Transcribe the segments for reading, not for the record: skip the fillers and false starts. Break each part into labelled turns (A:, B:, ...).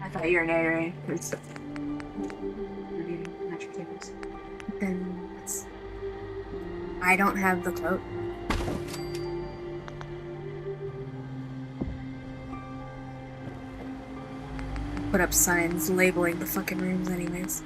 A: I thought you were narrating because reviewing metric tables.
B: Then I don't have the quote. Put up signs labeling the fucking rooms anyways.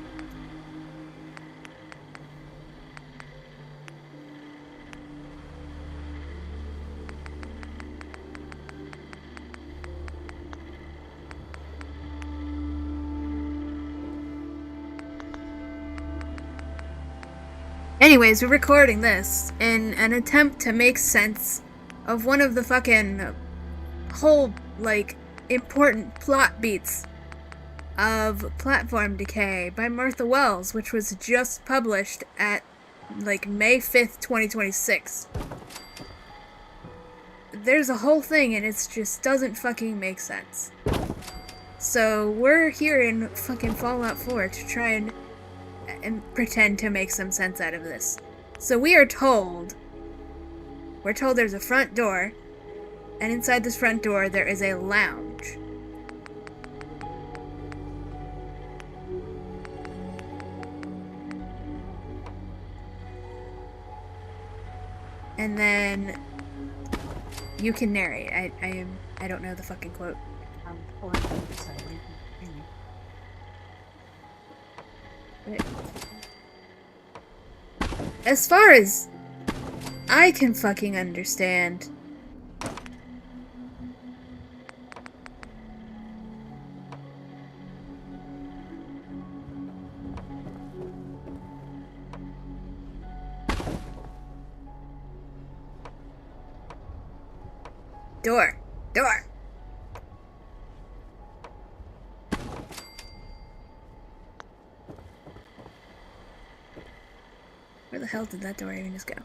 B: Anyways, we're recording this in an attempt to make sense of one of the fucking whole, like, important plot beats of Platform Decay by Martha Wells, which was just published at, like, May 5th, 2026. There's a whole thing and it just doesn't fucking make sense. So we're here in fucking Fallout 4 to try and pretend to make some sense out of this. So we're told there's a front door, and inside this front door there is a lounge. And then you can narrate. I don't know the fucking quote. As far as I can fucking understand, door. Where the hell did that door even just go?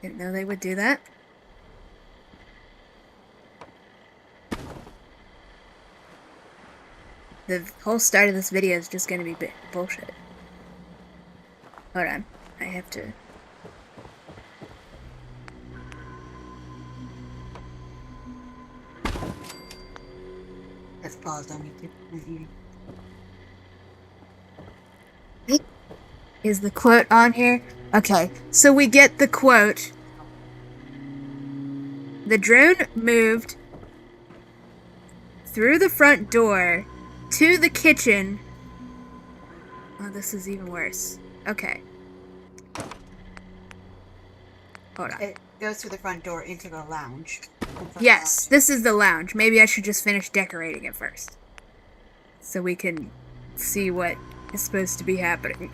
B: Didn't know they would do that. The whole start of this video is just gonna be bullshit. Hold on. I have to...
A: That's paused on YouTube.
B: Is the quote on here? Okay, so we get the quote. The drone moved through the front door to the kitchen. Oh, this is even worse. Okay. Hold on.
A: It goes through the front door into the lounge.
B: Yes, this is the lounge. Maybe I should just finish decorating it first, so we can see what is supposed to be happening.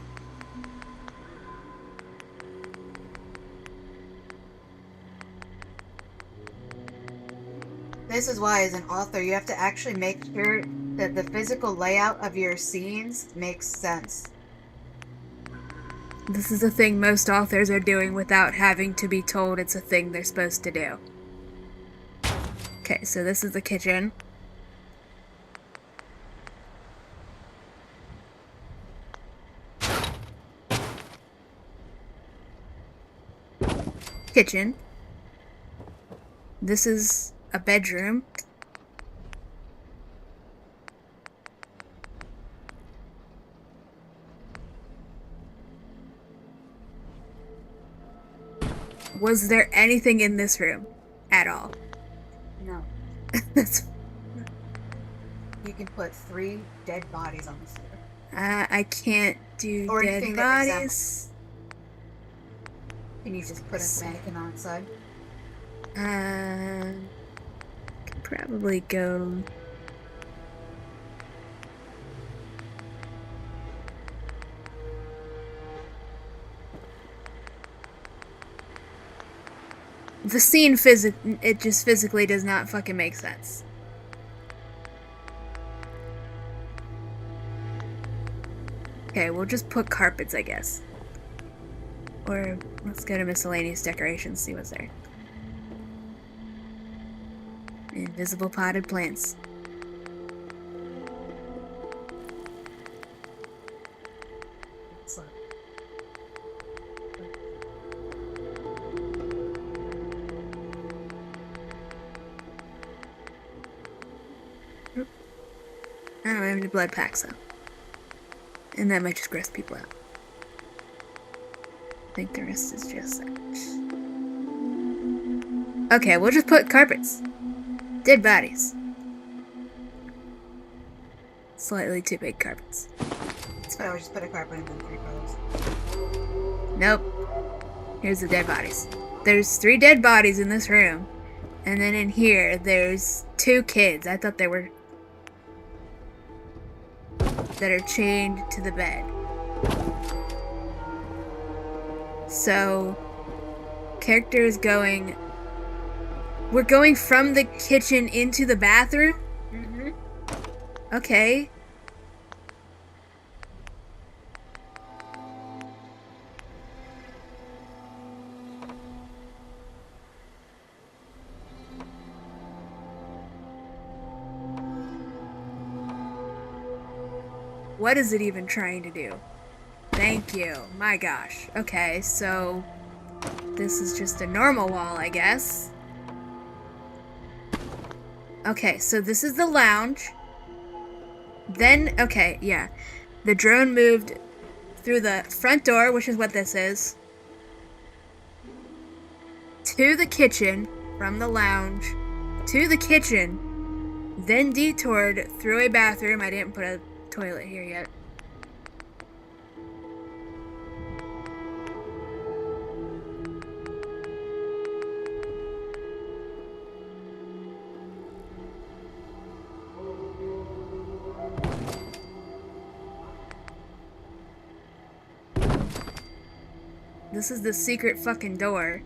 A: This is why, as an author, you have to actually make sure that the physical layout of your scenes makes sense.
B: This is a thing most authors are doing without having to be told it's a thing they're supposed to do. Okay, so this is the kitchen. Kitchen. This is a bedroom. Was there anything in this room at all?
A: No.
B: That's...
A: You can put 3 dead bodies on the floor.
B: I can't do
A: or
B: dead bodies.
A: Can you just put a mannequin on its side?
B: Could probably go... The scene it just physically does not fucking make sense. Okay, we'll just put carpets, I guess. Or let's go to miscellaneous decorations, see what's there. Invisible potted plants. I don't have any blood packs though. And that might just gross people out. I think the rest is just that. Okay, we'll just put carpets. Dead bodies. Slightly too big carpets.
A: So I would just put a carpet and then 3 pillows.
B: Nope. Here's the dead bodies. There's 3 dead bodies in this room. And then in here, there's 2 kids. I thought they were... that are chained to the bed. So... character is going... we're going from the kitchen into the bathroom?
A: Mm-hmm.
B: Okay. What is it even trying to do? Thank you. My gosh. Okay, so... this is just a normal wall, I guess. Okay, so this is the lounge. Then, okay, yeah. The drone moved through the front door, which is what this is, to the kitchen, from the lounge, to the kitchen, then detoured through a bathroom. I didn't put a toilet here yet. This is the secret fucking door.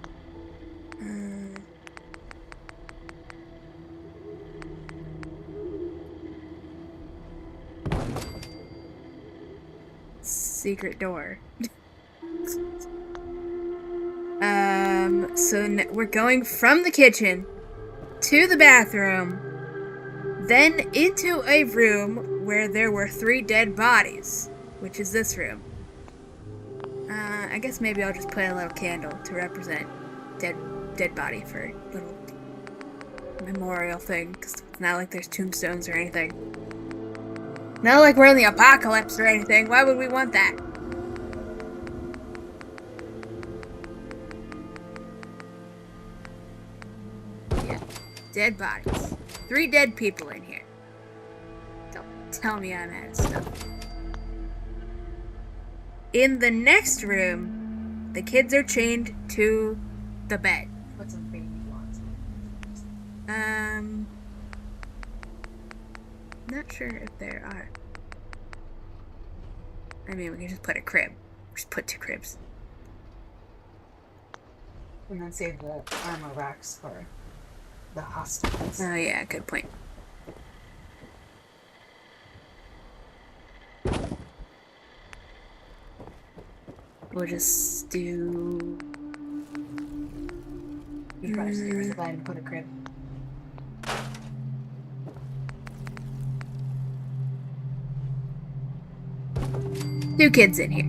B: Secret door. So we're going from the kitchen to the bathroom, then into a room where there were 3 dead bodies, which is this room. I guess maybe I'll just put a little candle to represent dead body for a little memorial thing, because it's not like there's tombstones or anything. Not like we're in the apocalypse or anything. Why would we want that? Yeah. Dead bodies. 3 dead people in here. Don't tell me I'm out of stuff. In the next room, the kids are chained to the bed.
A: Put some baby blocks.
B: Not sure if there are. I mean, we can just put a crib. Just put 2 cribs.
A: And then save the armor racks for the hostages.
B: Oh yeah, good point. We'll just do...
A: You probably just get rid of the bed and put a crib.
B: Two kids in here.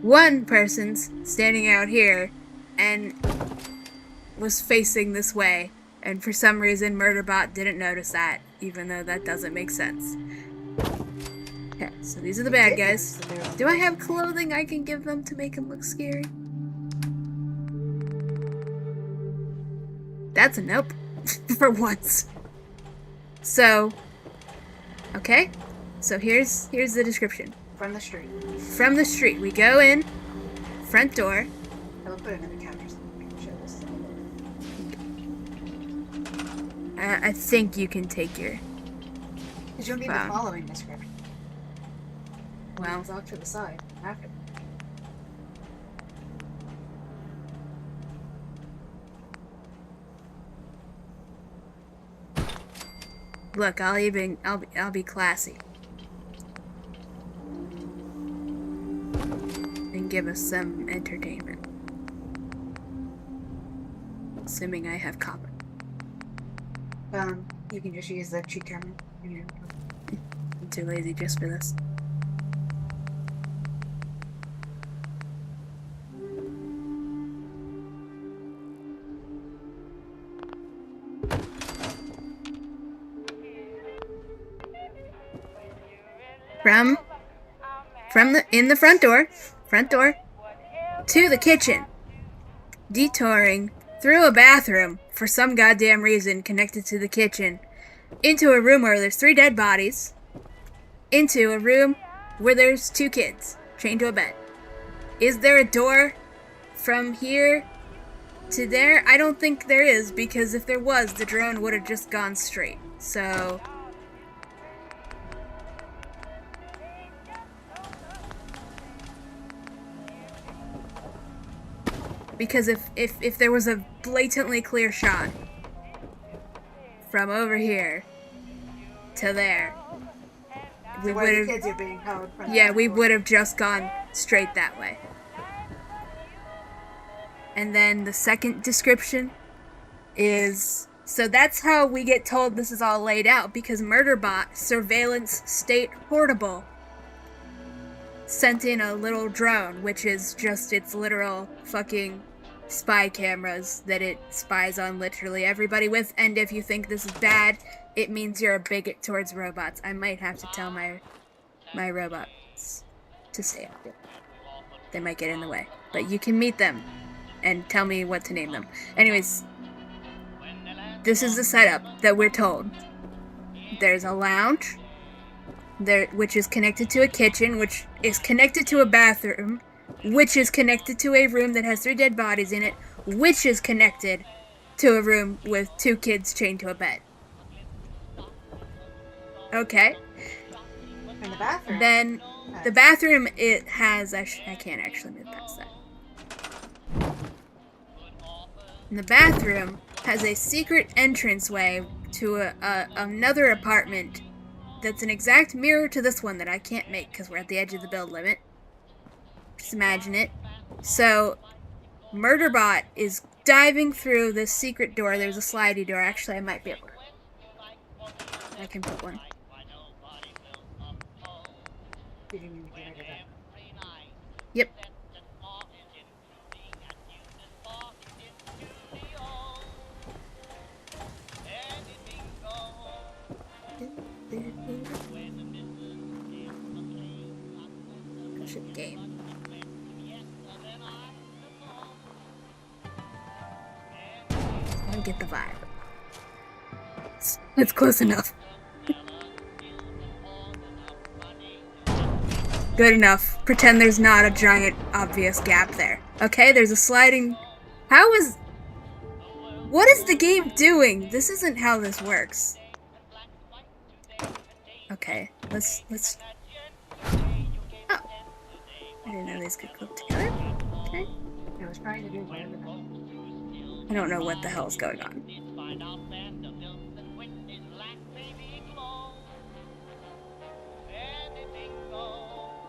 B: One person's standing out here and was facing this way, and for some reason Murderbot didn't notice that, even though that doesn't make sense. Okay, so these are the bad guys. Do I have clothing I can give them to make them look scary? That's a nope. For once. So, okay. So here's the description.
A: From the street.
B: From the street. We go in, front door.
A: I will put another couch or something to show this.
B: I think you can take your...
A: Because you'll need the following description.
B: Well,
A: it's off to the side after.
B: look, I'll be classy. And give us some entertainment. Assuming I have copper.
A: You can just use the cheat terminal.
B: I'm too lazy just for this. from in the front door to the kitchen, detouring through a bathroom for some goddamn reason connected to the kitchen, into a room where there's 3 dead bodies, into a room where there's 2 kids chained to a bed. Is there a door from here to there? I don't think there is, because if there was, the drone would have just gone straight. So because if there was a blatantly clear shot from over here to there, we would have.
A: Kids are being held from
B: Yeah, we would have just gone straight that way. And then the second description is, so that's how we get told this is all laid out, because Murderbot Surveillance State Portable sent in a little drone, which is just its literal fucking spy cameras that it spies on literally everybody with. And if you think this is bad, it means you're a bigot towards robots. I might have to tell my robots to stay out there. They might get in the way. But you can meet them and tell me what to name them. Anyways, this is the setup that we're told. There's a lounge, which is connected to a kitchen, which is connected to a bathroom, which is connected to a room that has 3 dead bodies in it, which is connected to a room with 2 kids chained to a bed. Okay.
A: In the bathroom.
B: Then the bathroom, it has, I can't actually move past that. And the bathroom has a secret entranceway to another apartment that's an exact mirror to this one that I can't make because we're at the edge of the build limit. Just imagine it. So, Murderbot is diving through this secret door. There's a slidey door. Actually, I might be able to. I can put one. Yep. Ship game. I get the vibe. It's close enough. Good enough. Pretend there's not a giant, obvious gap there. Okay, there's a sliding... What is the game doing? This isn't how this works. Okay, let's... Oh. I didn't know these could clip together. Okay.
A: I was trying to do whatever.
B: I don't know what the hell is going on.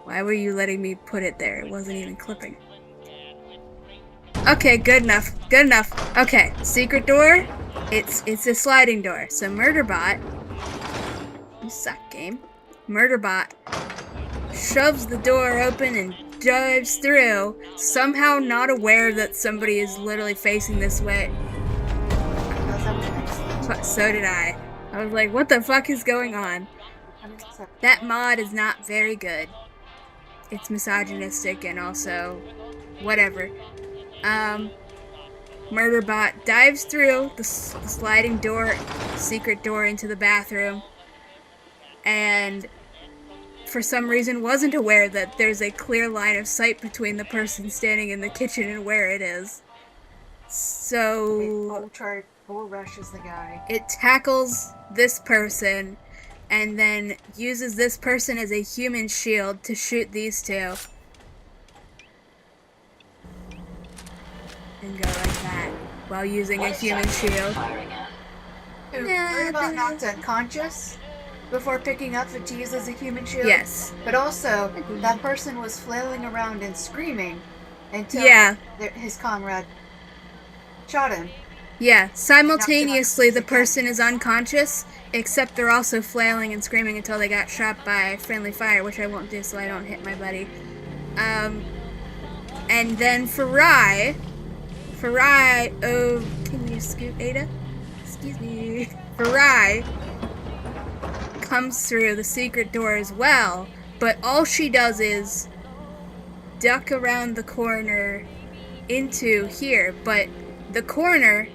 B: Why were you letting me put it there? It wasn't even clipping. Okay, good enough. Good enough. Okay, secret door. It's a sliding door. So Murderbot, you suck, game. Murderbot shoves the door open and dives through, somehow not aware that somebody is literally facing this way. So did I. I was like, what the fuck is going on? That mod is not very good. It's misogynistic and also whatever. Murderbot dives through the sliding door, secret door into the bathroom, and for some reason wasn't aware that there's a clear line of sight between the person standing in the kitchen and where it is. So
A: Bull rushes the guy.
B: It tackles this person and then uses this person as a human shield to shoot these 2. And go like that while using a human shield.
A: Murderbot knocked unconscious before picking up to use as a human shield.
B: Yes.
A: But also, that person was flailing around and screaming until his comrade shot him.
B: Yeah, simultaneously the person is unconscious, except they're also flailing and screaming until they got shot by friendly fire, which I won't do so I don't hit my buddy. And then Farai, oh, can you scoot, Ada? Excuse me. Farai comes through the secret door as well, But all she does is duck around the corner into here, but the corner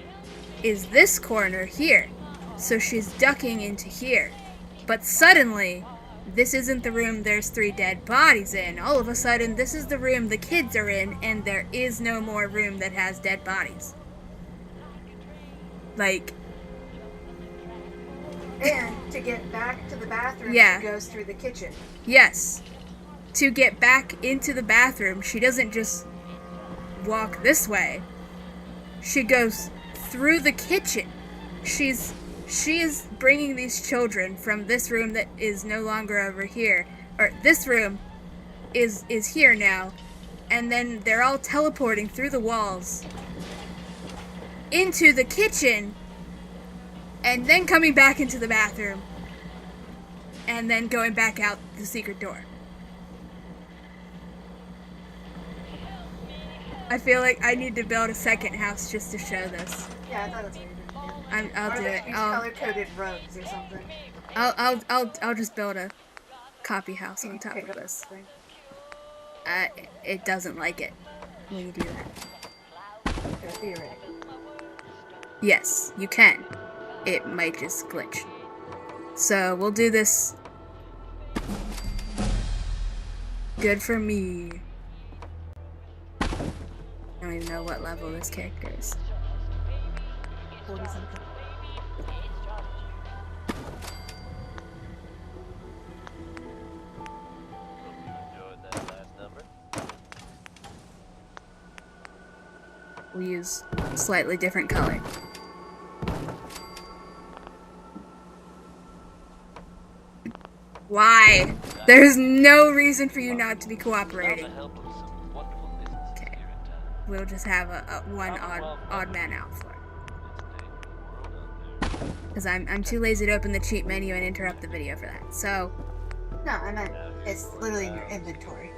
B: is this corner here. So she's ducking into here. But suddenly, this isn't the room there's 3 dead bodies in. All of a sudden, this is the room the kids are in, and there is no more room that has dead bodies. Like...
A: And to get back to the bathroom,
B: yeah.
A: She goes through the kitchen.
B: Yes. To get back into the bathroom, she doesn't just walk this way. She goes through the kitchen. She is bringing these children from this room that is no longer over here, or this room is here now, and then they're all teleporting through the walls into the kitchen, and then coming back into the bathroom, and then going back out the secret door. I feel like I need to build a second house just to show this.
A: Yeah, I thought that's what you were doing.
B: I'll do it.
A: Color-coded rugs or something.
B: I'll just build a copy house on top of this. It doesn't like it when you do that.
A: Theoretically.
B: Yes, you can. It might just glitch. So we'll do this. Good for me. I don't even know what level this character is.
A: 40-something.
B: We'll use slightly different color. Why? There's no reason for you not to be cooperating. Okay. We'll just have one odd man out for it. Because I'm too lazy to open the cheat menu and interrupt the video for that. So...
A: No, I meant it's literally in your inventory.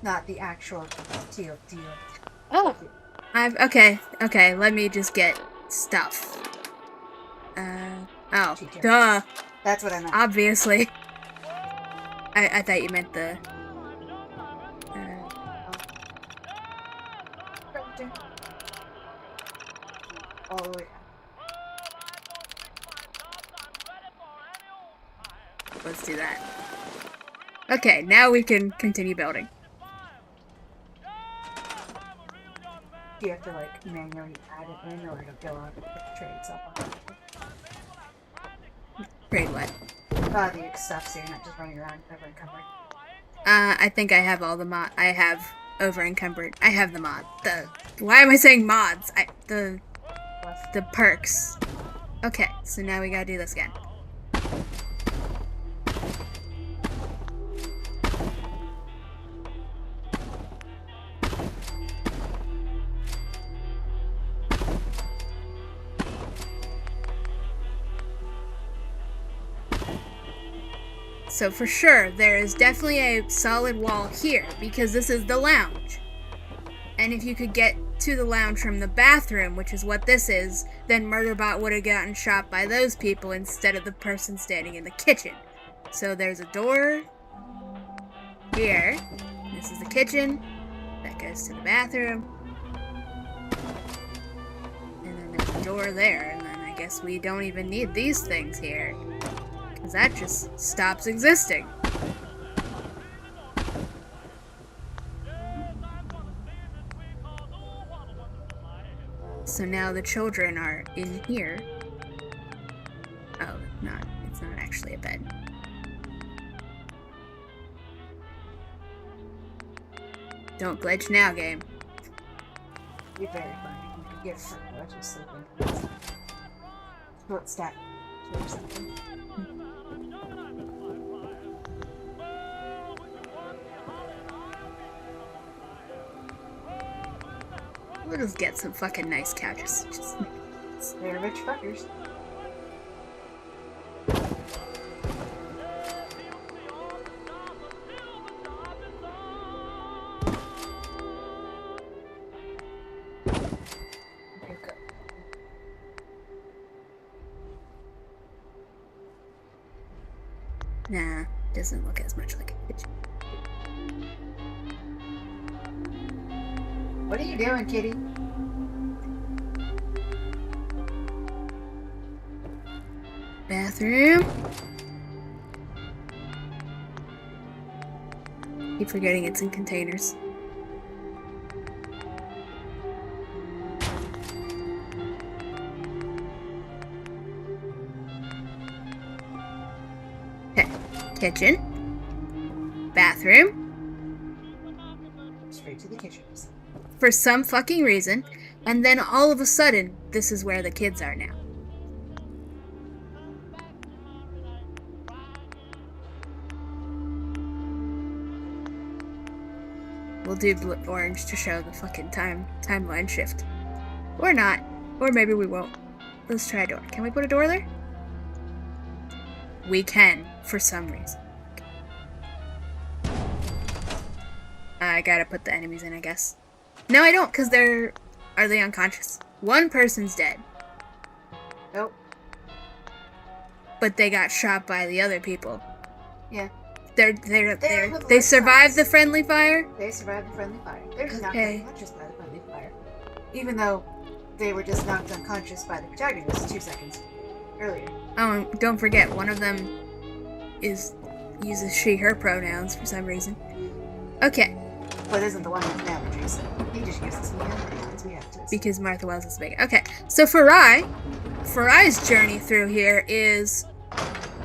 A: Not the actual deal.
B: Oh! Okay, let me just get stuff. Oh, duh!
A: That's what I meant.
B: Obviously. I thought you meant the...
A: All the way.
B: Let's do that. Okay, now we can continue building.
A: Do you have to like manually add it in or to go on the trade itself?
B: Trade what?
A: The stuff, so you're not just running around over encumbered.
B: I think I have all the mod. I have over encumbered. I have the mod. Why am I saying mods? The perks. Okay, so now we gotta do this again. So for sure, there is definitely a solid wall here, because this is the lounge. And if you could get to the lounge from the bathroom, which is what this is, then Murderbot would have gotten shot by those people instead of the person standing in the kitchen. So there's a door here. This is the kitchen. That goes to the bathroom. And then there's a door there, and then I guess we don't even need these things here. Because that just stops existing. So now the children are in here. Oh, it's not actually a bed. Don't glitch now, game.
A: You're very funny. You could get free just sleeping. Short stack or something.
B: We'll just get some fucking nice couches.
A: They're rich fuckers. Okay, good.
B: Nah, Doesn't look as much like a kitchen.
A: What are you doing, kitty?
B: Bathroom. Keep forgetting it's in containers. Okay. Kitchen. Bathroom.
A: Straight to the kitchen.
B: For some fucking reason, and then all of a sudden, this is where the kids are now. We'll do orange to show the fucking timeline shift. Or not. Or maybe we won't. Let's try a door. Can we put a door there? We can, for some reason. I gotta put the enemies in, I guess. No, I don't, because they're... Are they unconscious? One person's dead.
A: Nope.
B: But they got shot by the other people.
A: Yeah.
B: They survived the friendly fire?
A: They survived the friendly fire. They're just knocked unconscious by the friendly fire. Even though they were just knocked unconscious by the protagonist 2 seconds earlier. Oh,
B: and don't forget, one of them uses she, her pronouns for some reason. Okay.
A: But isn't the one with allergies. He just uses he, her pronouns. We have to.
B: Because Martha Wells is big. Okay, so Farai's journey through here is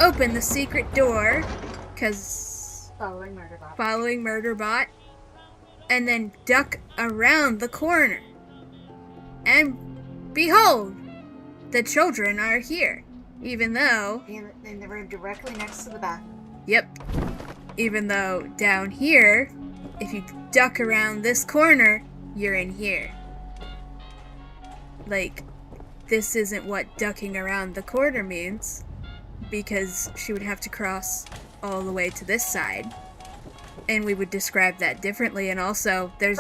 B: open the secret door, because
A: following Murderbot,
B: and then duck around the corner. And behold, the children are here, even though...
A: In the room directly next to the bathroom.
B: Yep. Even though down here, if you duck around this corner, you're in here. Like, this isn't what ducking around the corner means, because she would have to cross all the way to this side, and we would describe that differently. And also, there's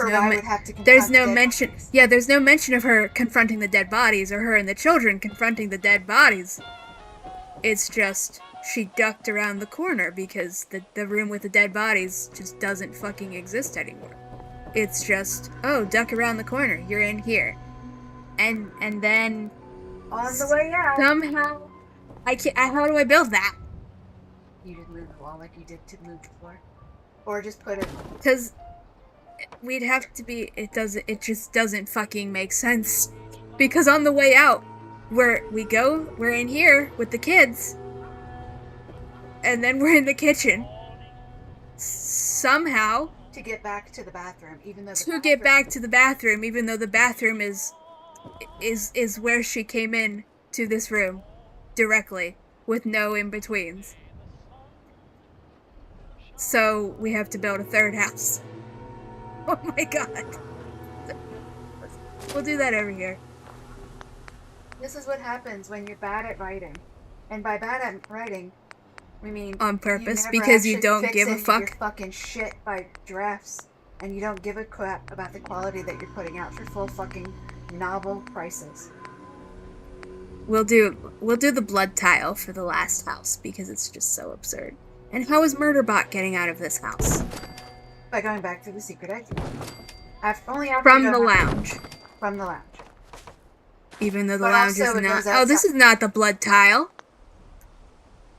B: no mention of her confronting the dead bodies or her and the children confronting the dead bodies. It's just she ducked around the corner because the room with the dead bodies just doesn't fucking exist anymore. It's just, oh, duck around the corner, you're in here, and then
A: on the way out
B: somehow how do I build that?
A: You just move the wall like you did to move the floor. Or just put it...
B: Because we'd have to be... It just doesn't fucking make sense. Because on the way out, we're in here with the kids. And then we're in the kitchen. Somehow.
A: To get back to the bathroom, even though
B: the bathroom is where she came in to this room. Directly. With no in-betweens. So, we have to build a third house. Oh my god. We'll do that over here.
A: This is what happens when you're bad at writing. And by bad at writing, we mean...
B: On purpose, because you don't give a fuck?
A: Your fucking shit by drafts. And you don't give a crap about the quality that you're putting out for full fucking novel prices.
B: We'll do the blood tile for the last house, because it's just so absurd. And how is Murderbot getting out of this house?
A: By going back to the secret exit.
B: From the lounge.
A: From the lounge.
B: Even though the lounge is not... Oh, this is not the blood tile.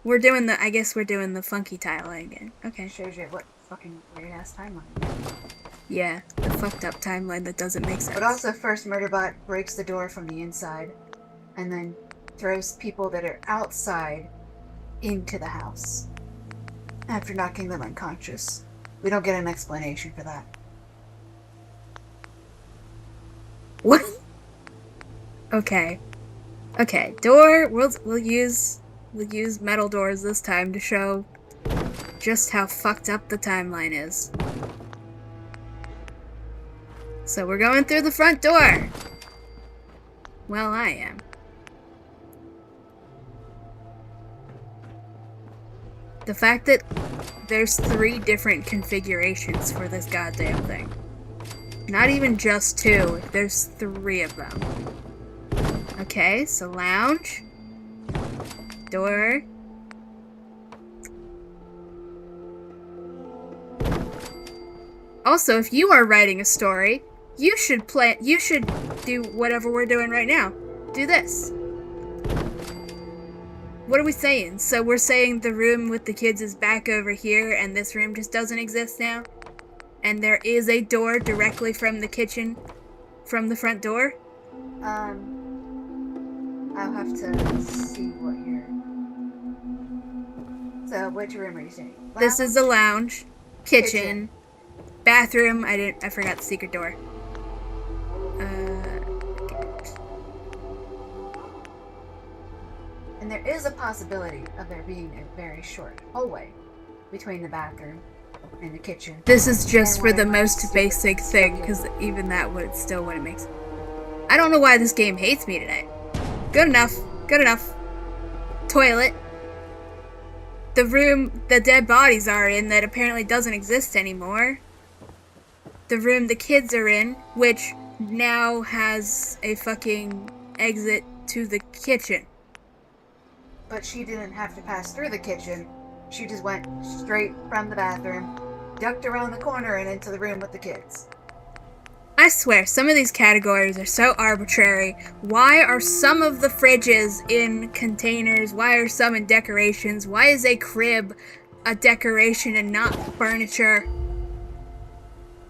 B: I guess we're doing the funky tile again. Okay.
A: Shows you what fucking weird-ass timeline.
B: Yeah, the fucked up timeline that doesn't make sense.
A: But also, first Murderbot breaks the door from the inside, and then throws people that are outside into the house. After knocking them unconscious. We don't get an explanation for that.
B: What? Okay. Okay, door, we'll use metal doors this time to show just how fucked up the timeline is. So we're going through the front door. Well, I am. The fact that there's 3 different configurations for this goddamn thing. Not even just 2, there's 3 of them. Okay, so lounge. Door. Also, if you are writing a story, you should do whatever we're doing right now. Do this. What are we saying? So we're saying the room with the kids is back over here and this room just doesn't exist now? And there is a door directly from the kitchen, from the front door?
A: I'll have to see what you're... So, which room are you saying? Lounge?
B: This is the lounge, kitchen, bathroom. I forgot the secret door.
A: And there is a possibility of there being a very short hallway between the bathroom and the kitchen.
B: This is just for the most basic thing, because even that still wouldn't make sense. I don't know why this game hates me today. Good enough. Good enough. Toilet. The room the dead bodies are in that apparently doesn't exist anymore. The room the kids are in, which now has a fucking exit to the kitchen.
A: But she didn't have to pass through the kitchen. She just went straight from the bathroom, ducked around the corner, and into the room with the kids.
B: I swear, some of these categories are so arbitrary. Why are some of the fridges in containers? Why are some in decorations? Why is a crib a decoration and not furniture?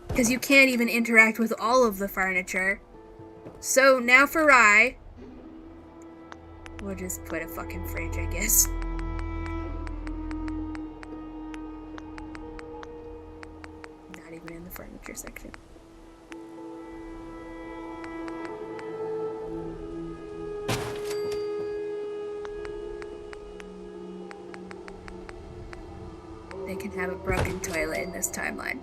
B: Because you can't even interact with all of the furniture. So now for Rye, we'll just put a fucking fridge, I guess. Not even in the furniture section. They can have a broken toilet in this timeline.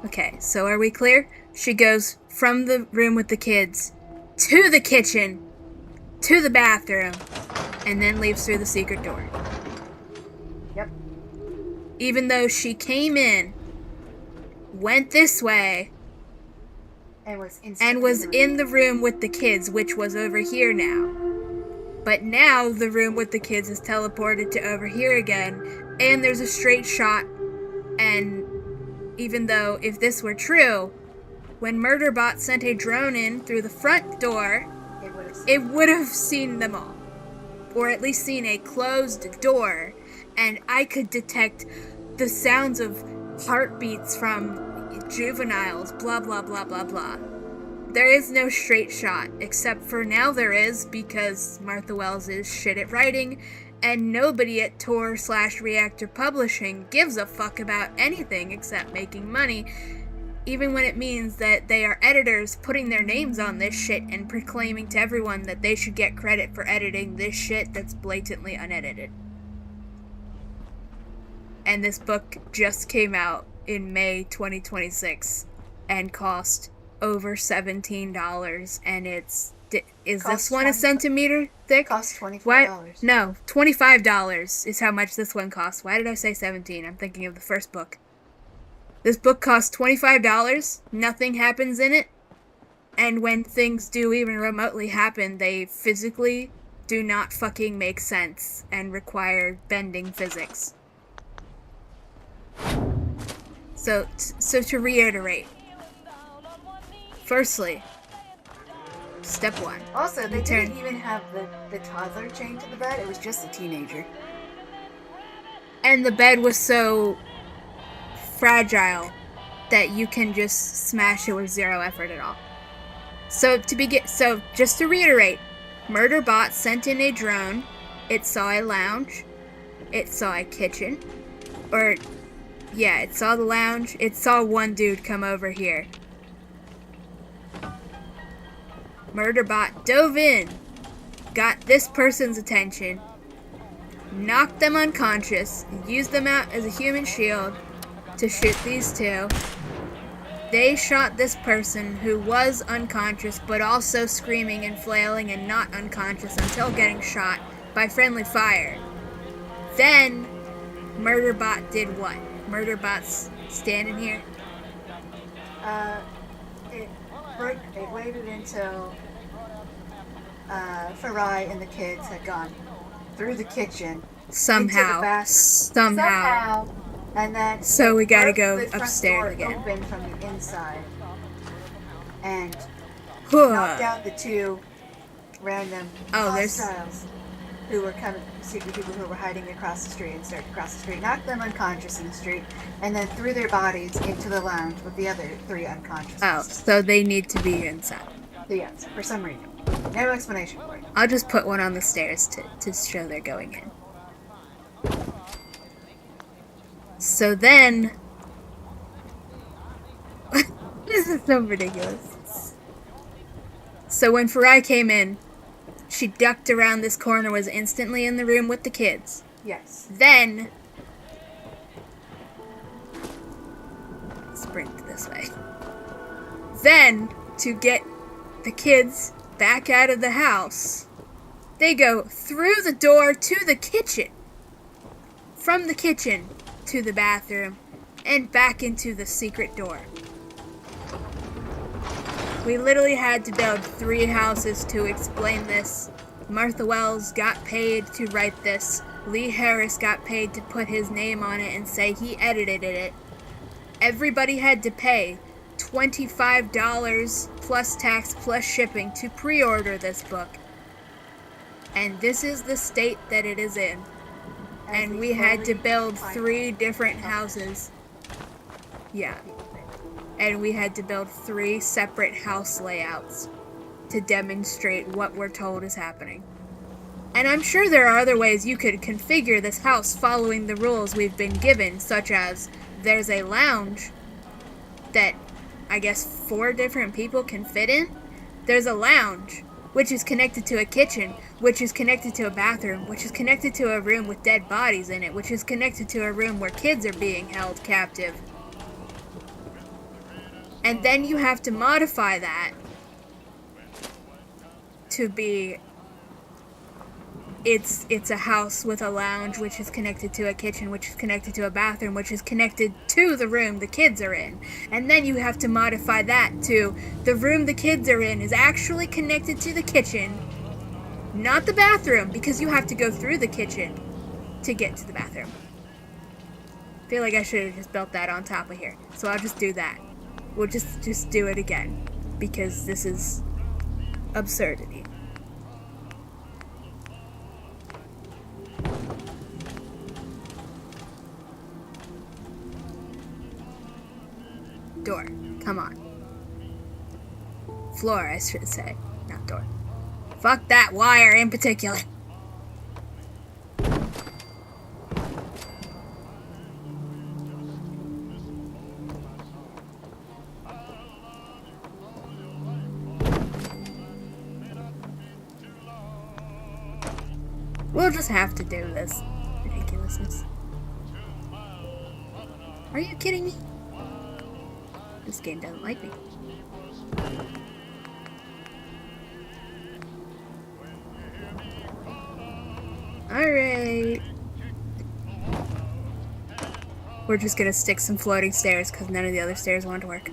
B: Okay, so are we clear? She goes from the room with the kids to the kitchen to the bathroom and then leaves through the secret door.
A: Yep.
B: Even though she came in, went this way,
A: and was
B: in the room with the kids, which was over here now. But now the room with the kids is teleported to over here again. And there's a straight shot, and even though if this were true, when Murderbot sent a drone in through the front door, it would have seen them all. Or at least seen a closed door, and I could detect the sounds of heartbeats from juveniles, blah blah blah blah blah. There is no straight shot, except for now there is, because Martha Wells is shit at writing, and nobody at Tor/Reactor Publishing gives a fuck about anything except making money, even when it means that they are editors putting their names on this shit and proclaiming to everyone that they should get credit for editing this shit that's blatantly unedited. And this book just came out in May 2026 and cost over $17, and is this one a centimeter thick?
A: Cost $25.
B: What? No, $25 is how much this one costs. Why did I say 17? I'm thinking of the first book. This book costs $25. Nothing happens in it. And when things do even remotely happen, they physically do not fucking make sense and require bending physics. So to reiterate. Firstly, step one.
A: Also, they didn't even have the toddler chained to the bed. It was just a teenager.
B: And the bed was so fragile that you can just smash it with zero effort at all. So just to reiterate, Murderbot sent in a drone. It saw a lounge. It saw a kitchen. It saw the lounge. It saw one dude come over here. Murderbot dove in, got this person's attention, knocked them unconscious, used them out as a human shield to shoot these two. They shot this person who was unconscious but also screaming and flailing and not unconscious until getting shot by friendly fire. Then Murderbot did what? Murderbot's standing here.
A: It waited until Farai and the kids had gone through the kitchen.
B: Somehow.
A: And then
B: So we gotta
A: broke
B: go
A: the front
B: upstairs
A: door
B: again.
A: open from the inside and
B: Huh.
A: knocked out the two random
B: there's
A: hostiles who were kind of secret people who were hiding across the street and started to cross the street, knocked them unconscious in the street, and then threw their bodies into the lounge with the other three unconscious.
B: Oh, so they need to be inside.
A: Yes, for some reason. No explanation for it.
B: I'll just put one on the stairs to show they're going in. So then... This is so ridiculous. So when Farai came in, she ducked around this corner, was instantly in the room with the kids.
A: Yes.
B: Then... Sprint this way. Then, to get the kids back out of the house, they go through the door to the kitchen. From the kitchen to the bathroom, and back into the secret door. We literally had to build 3 houses to explain this. Martha Wells got paid to write this. Lee Harris got paid to put his name on it and say he edited it. Everybody had to pay $25 plus tax plus shipping to pre-order this book. And this is the state that it is in. And we had to build 3 different houses. Yeah. And we had to build 3 separate house layouts to demonstrate what we're told is happening. And I'm sure there are other ways you could configure this house following the rules we've been given, such as there's a lounge that I guess 4 different people can fit in. There's a lounge, which is connected to a kitchen, which is connected to a bathroom, which is connected to a room with dead bodies in it, which is connected to a room where kids are being held captive. And then you have to modify that to be... It's a house with a lounge, which is connected to a kitchen, which is connected to a bathroom, which is connected to the room the kids are in. And then you have to modify that to the room the kids are in is actually connected to the kitchen, not the bathroom, because you have to go through the kitchen to get to the bathroom. I feel like I should have just built that on top of here. So I'll just do that. We'll just do it again, because this is absurdity. Door. Come on. Floor, I should say. Not door. Fuck that wire in particular. We'll just have to do this ridiculousness. Are you kidding me? This game doesn't like me. Alright. We're just gonna stick some floating stairs because none of the other stairs want to work.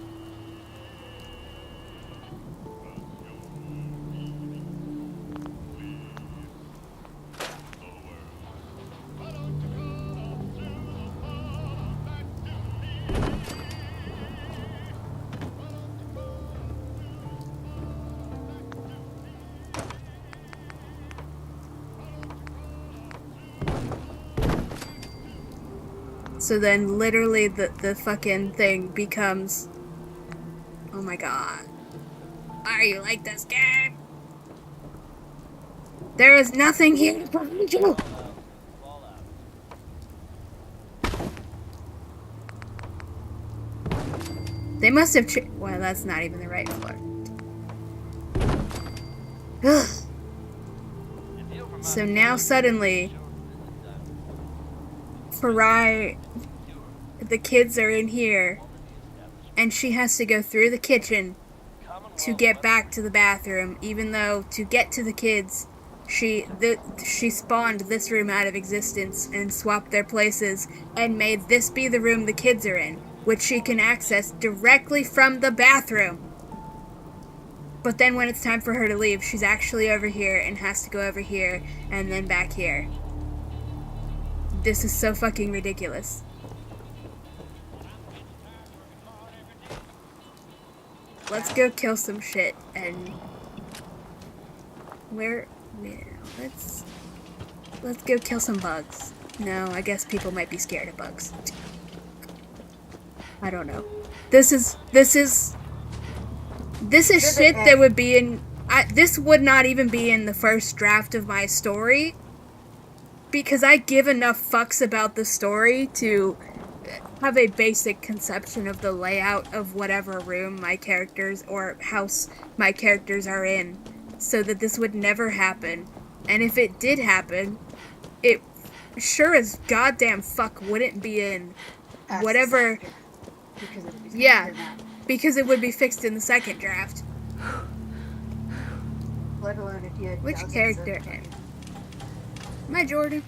B: So then literally the fucking thing becomes... Oh my god. Why are you like this game? There is nothing here to prevent you! They must have well, that's not even the right floor. Ugh. So now suddenly... Farai, the kids are in here, and she has to go through the kitchen to get back to the bathroom, even though to get to the kids, she spawned this room out of existence and swapped their places and made this be the room the kids are in, which she can access directly from the bathroom. But then when it's time for her to leave, she's actually over here and has to go over here and then back here. This is so fucking ridiculous. let's go kill some shit and let's go kill some bugs. No, I guess people might be scared of bugs. I don't know. This is shit that would be in. This would not even be in the first draft of my story because I give enough fucks about the story to have a basic conception of the layout of whatever room my characters or house my characters are in, so that this would never happen. And if it did happen, it sure as goddamn fuck wouldn't be in whatever. Because it would be fixed in the second draft.
A: Let alone if you had
B: which character am I, Jordan?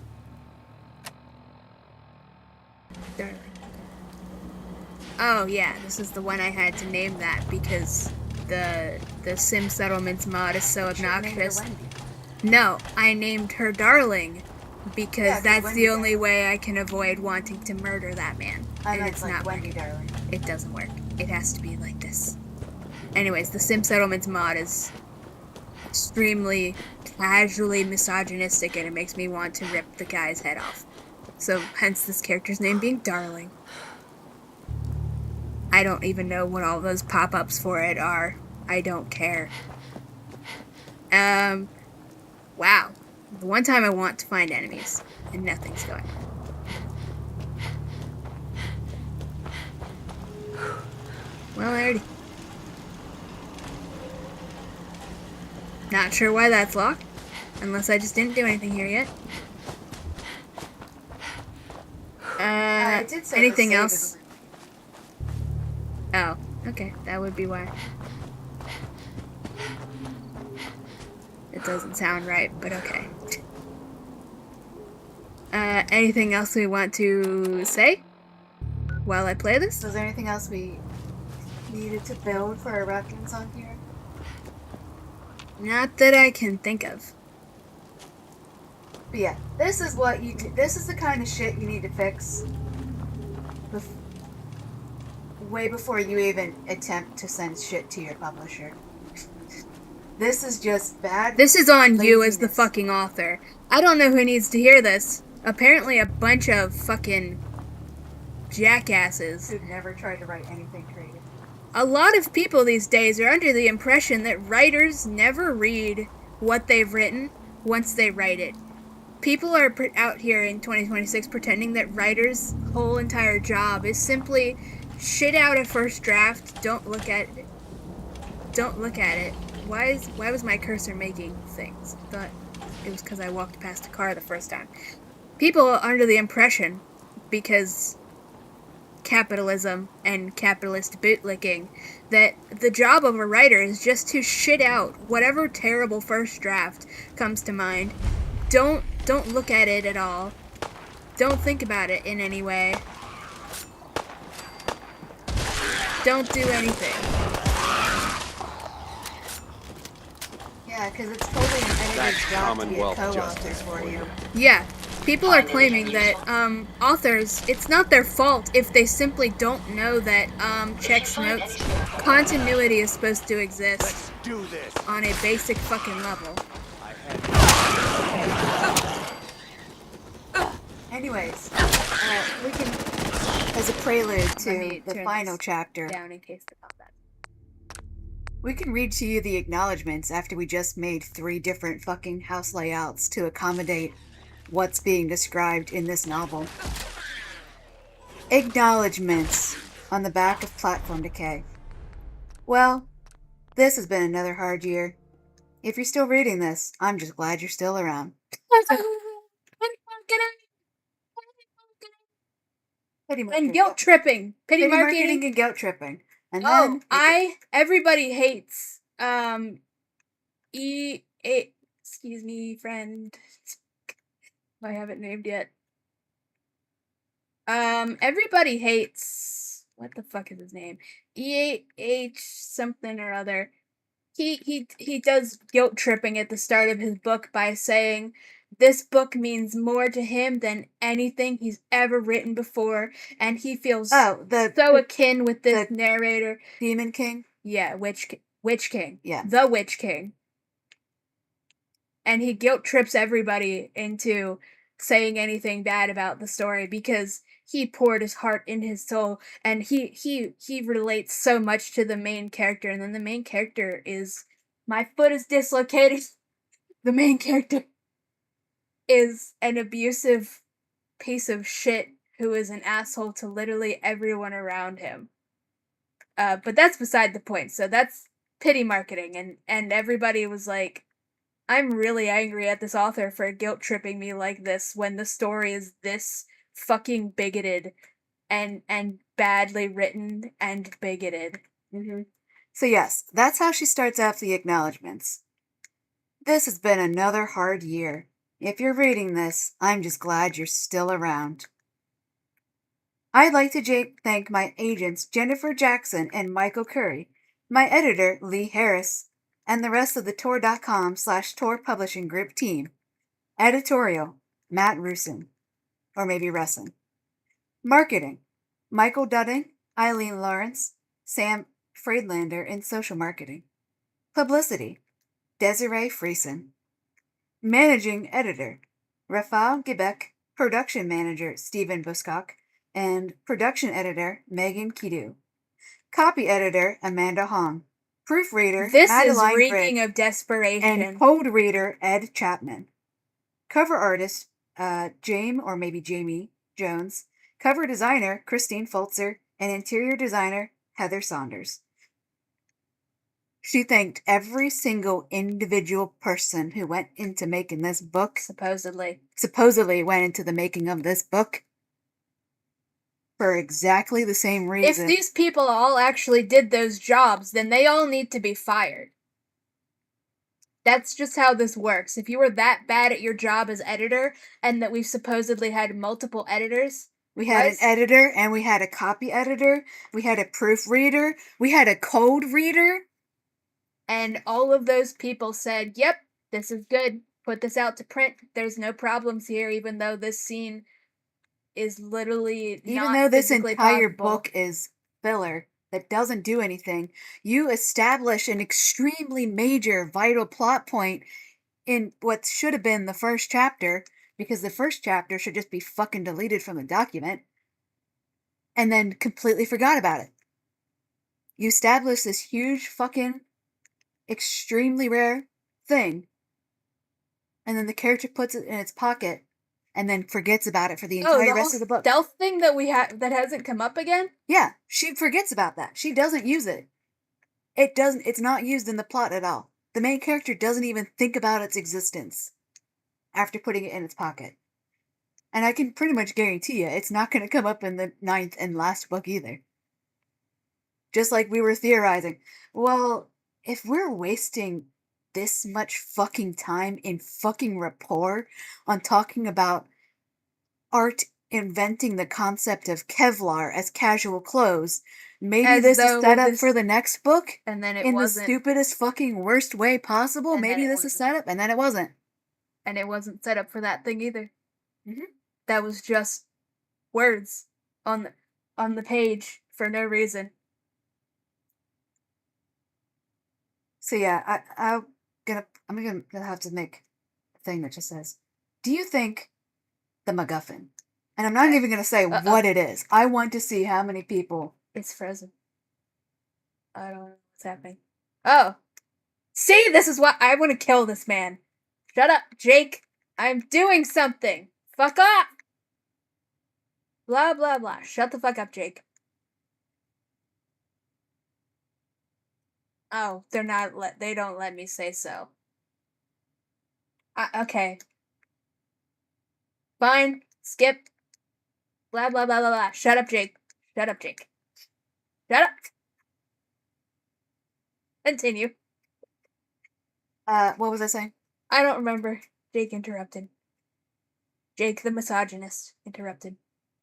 B: Darling. Oh yeah, this is the one I had to name that because the Sim Settlements mod is so obnoxious. No, I named her Darling because that's the only way I can avoid wanting to murder that man. And it's not
A: Wendy Darling.
B: It doesn't work. It has to be like this. Anyways, the Sim Settlements mod is extremely casually misogynistic and it makes me want to rip the guy's head off. So hence this character's name being Darling. I don't even know what all those pop-ups for it are. I don't care. Wow. The one time I want to find enemies and nothing's going on. Well, alrighty. Not sure why that's locked, unless I just didn't do anything here yet. Anything else? Oh, okay, that would be why. It doesn't sound right, but okay. Anything else we want to say while I play this?
A: Was there anything else we needed to build for our reference on here?
B: Not that I can think of.
A: But yeah, this is what you do. This is the kind of shit you need to fix way before you even attempt to send shit to your publisher. This is just bad.
B: This is on you as the fucking author. I don't know who needs to hear this. Apparently a bunch of fucking jackasses
A: who've never tried to write anything creative.
B: A lot of people these days are under the impression that writers never read what they've written once they write it. People are out here in 2026 pretending that writers' whole entire job is simply shit out a first draft, don't look at it. Don't look at it. Why was my cursor making things? I thought it was because I walked past a car the first time. People are under the impression, because capitalism and capitalist bootlicking, that the job of a writer is just to shit out whatever terrible first draft comes to mind. Don't look at it at all. Don't think about it in any way. Don't do anything.
A: Yeah, because it's totally an editor's job to be a co-author for you.
B: Yeah. People are claiming that authors, it's not their fault if they simply don't know that checks notes continuity is supposed to exist on a basic fucking level.
A: Anyways, we can, as a prelude to the final chapter,
B: down in case the combat.
A: We can read to you the acknowledgements after we just made 3 different fucking house layouts to accommodate what's being described in this novel. Acknowledgements on the back of Platform Decay. Well, this has been another hard year. If you're still reading this, I'm just glad you're still around.
B: And guilt tripping. Pity marketing
A: and guilt tripping. And then
B: everybody hates excuse me, friend. I haven't named yet. Everybody hates, what the fuck is his name? EH something or other. He does guilt tripping at the start of his book by saying this book means more to him than anything he's ever written before, and he feels so akin with this narrator.
A: Demon King?
B: Yeah, Witch King.
A: Yeah.
B: The Witch King. And he guilt trips everybody into saying anything bad about the story because he poured his heart and his soul, and he relates so much to the main character, and then the main character is, my foot is dislocated. The main character is an abusive piece of shit who is an asshole to literally everyone around him. But that's beside the point. So that's pity marketing, and everybody was like, I'm really angry at this author for guilt tripping me like this when the story is this fucking bigoted and badly written and bigoted.
A: Mm-hmm. So yes, that's how she starts out the acknowledgments. This has been another hard year. If you're reading this, I'm just glad you're still around. I'd like to thank my agents Jennifer Jackson and Michael Curry, my editor Lee Harris, and the rest of the Tor.com/Tor Publishing Group team. Editorial, Matt Rusin. Or maybe Russin. Marketing, Michael Dudding, Eileen Lawrence, Sam Friedlander in social marketing. Publicity, Desiree Friesen. Managing editor, Rafael Gibek, production manager Stephen Buskok, and production editor Megan Kidu. Copy editor Amanda Hong. Proofreader
B: This
A: Madeline
B: is reeking
A: Brick,
B: of desperation.
A: and code reader Ed Chapman. Cover artist Jamie Jones. Cover designer Christine Fultzer, and interior designer Heather Saunders. She thanked every single individual person who went into making this book. Supposedly went into the making of this book for exactly the same reason.
B: If these people all actually did those jobs, then they all need to be fired. That's just how this works. If you were that bad at your job as editor, and that we've supposedly had multiple editors.
A: We had an editor, and we had a copy editor, we had a proofreader, we had a code reader.
B: And all of those people said, yep, this is good. Put this out to print. There's no problems here, even though this scene is literally
A: even though this entire book is filler that doesn't do anything. You establish an extremely major vital plot point in what should have been the first chapter, because the first chapter should just be fucking deleted from the document, and then completely forgot about it. You establish this huge fucking extremely rare thing, and then the character puts it in its pocket and then forgets about it for the entire rest of the book.
B: Stealth thing that we have that hasn't come up again?
A: Yeah, she forgets about that. She doesn't use it. It's not used in the plot at all. The main character doesn't even think about its existence after putting it in its pocket. And I can pretty much guarantee you it's not going to come up in the 9th and last book either. Just like we were theorizing. Well, if we're wasting this much fucking time in fucking rapport on talking about art inventing the concept of Kevlar as casual clothes, maybe this is set up for the next book,
B: and then it
A: in
B: wasn't.
A: The stupidest fucking worst way possible. Maybe this is set up, and then it wasn't.
B: And it wasn't set up for that thing either.
A: Mm-hmm.
B: That was just words on the page for no reason.
A: So yeah, I'm gonna have to make a thing that just says, do you think the MacGuffin? And I'm not even gonna say what it is. I want to see how many people.
B: It's frozen. I don't know what's happening. Oh. See, this is why I want to kill this man. Shut up, Jake. I'm doing something. Fuck up. Blah, blah, blah. Shut the fuck up, Jake. Oh, they don't let me say so. Okay. Fine. Skip. Blah, blah, blah, blah, blah. Shut up, Jake. Shut up, Jake. Shut up. Continue.
A: What was I saying?
B: I don't remember. Jake interrupted. Jake the misogynist interrupted.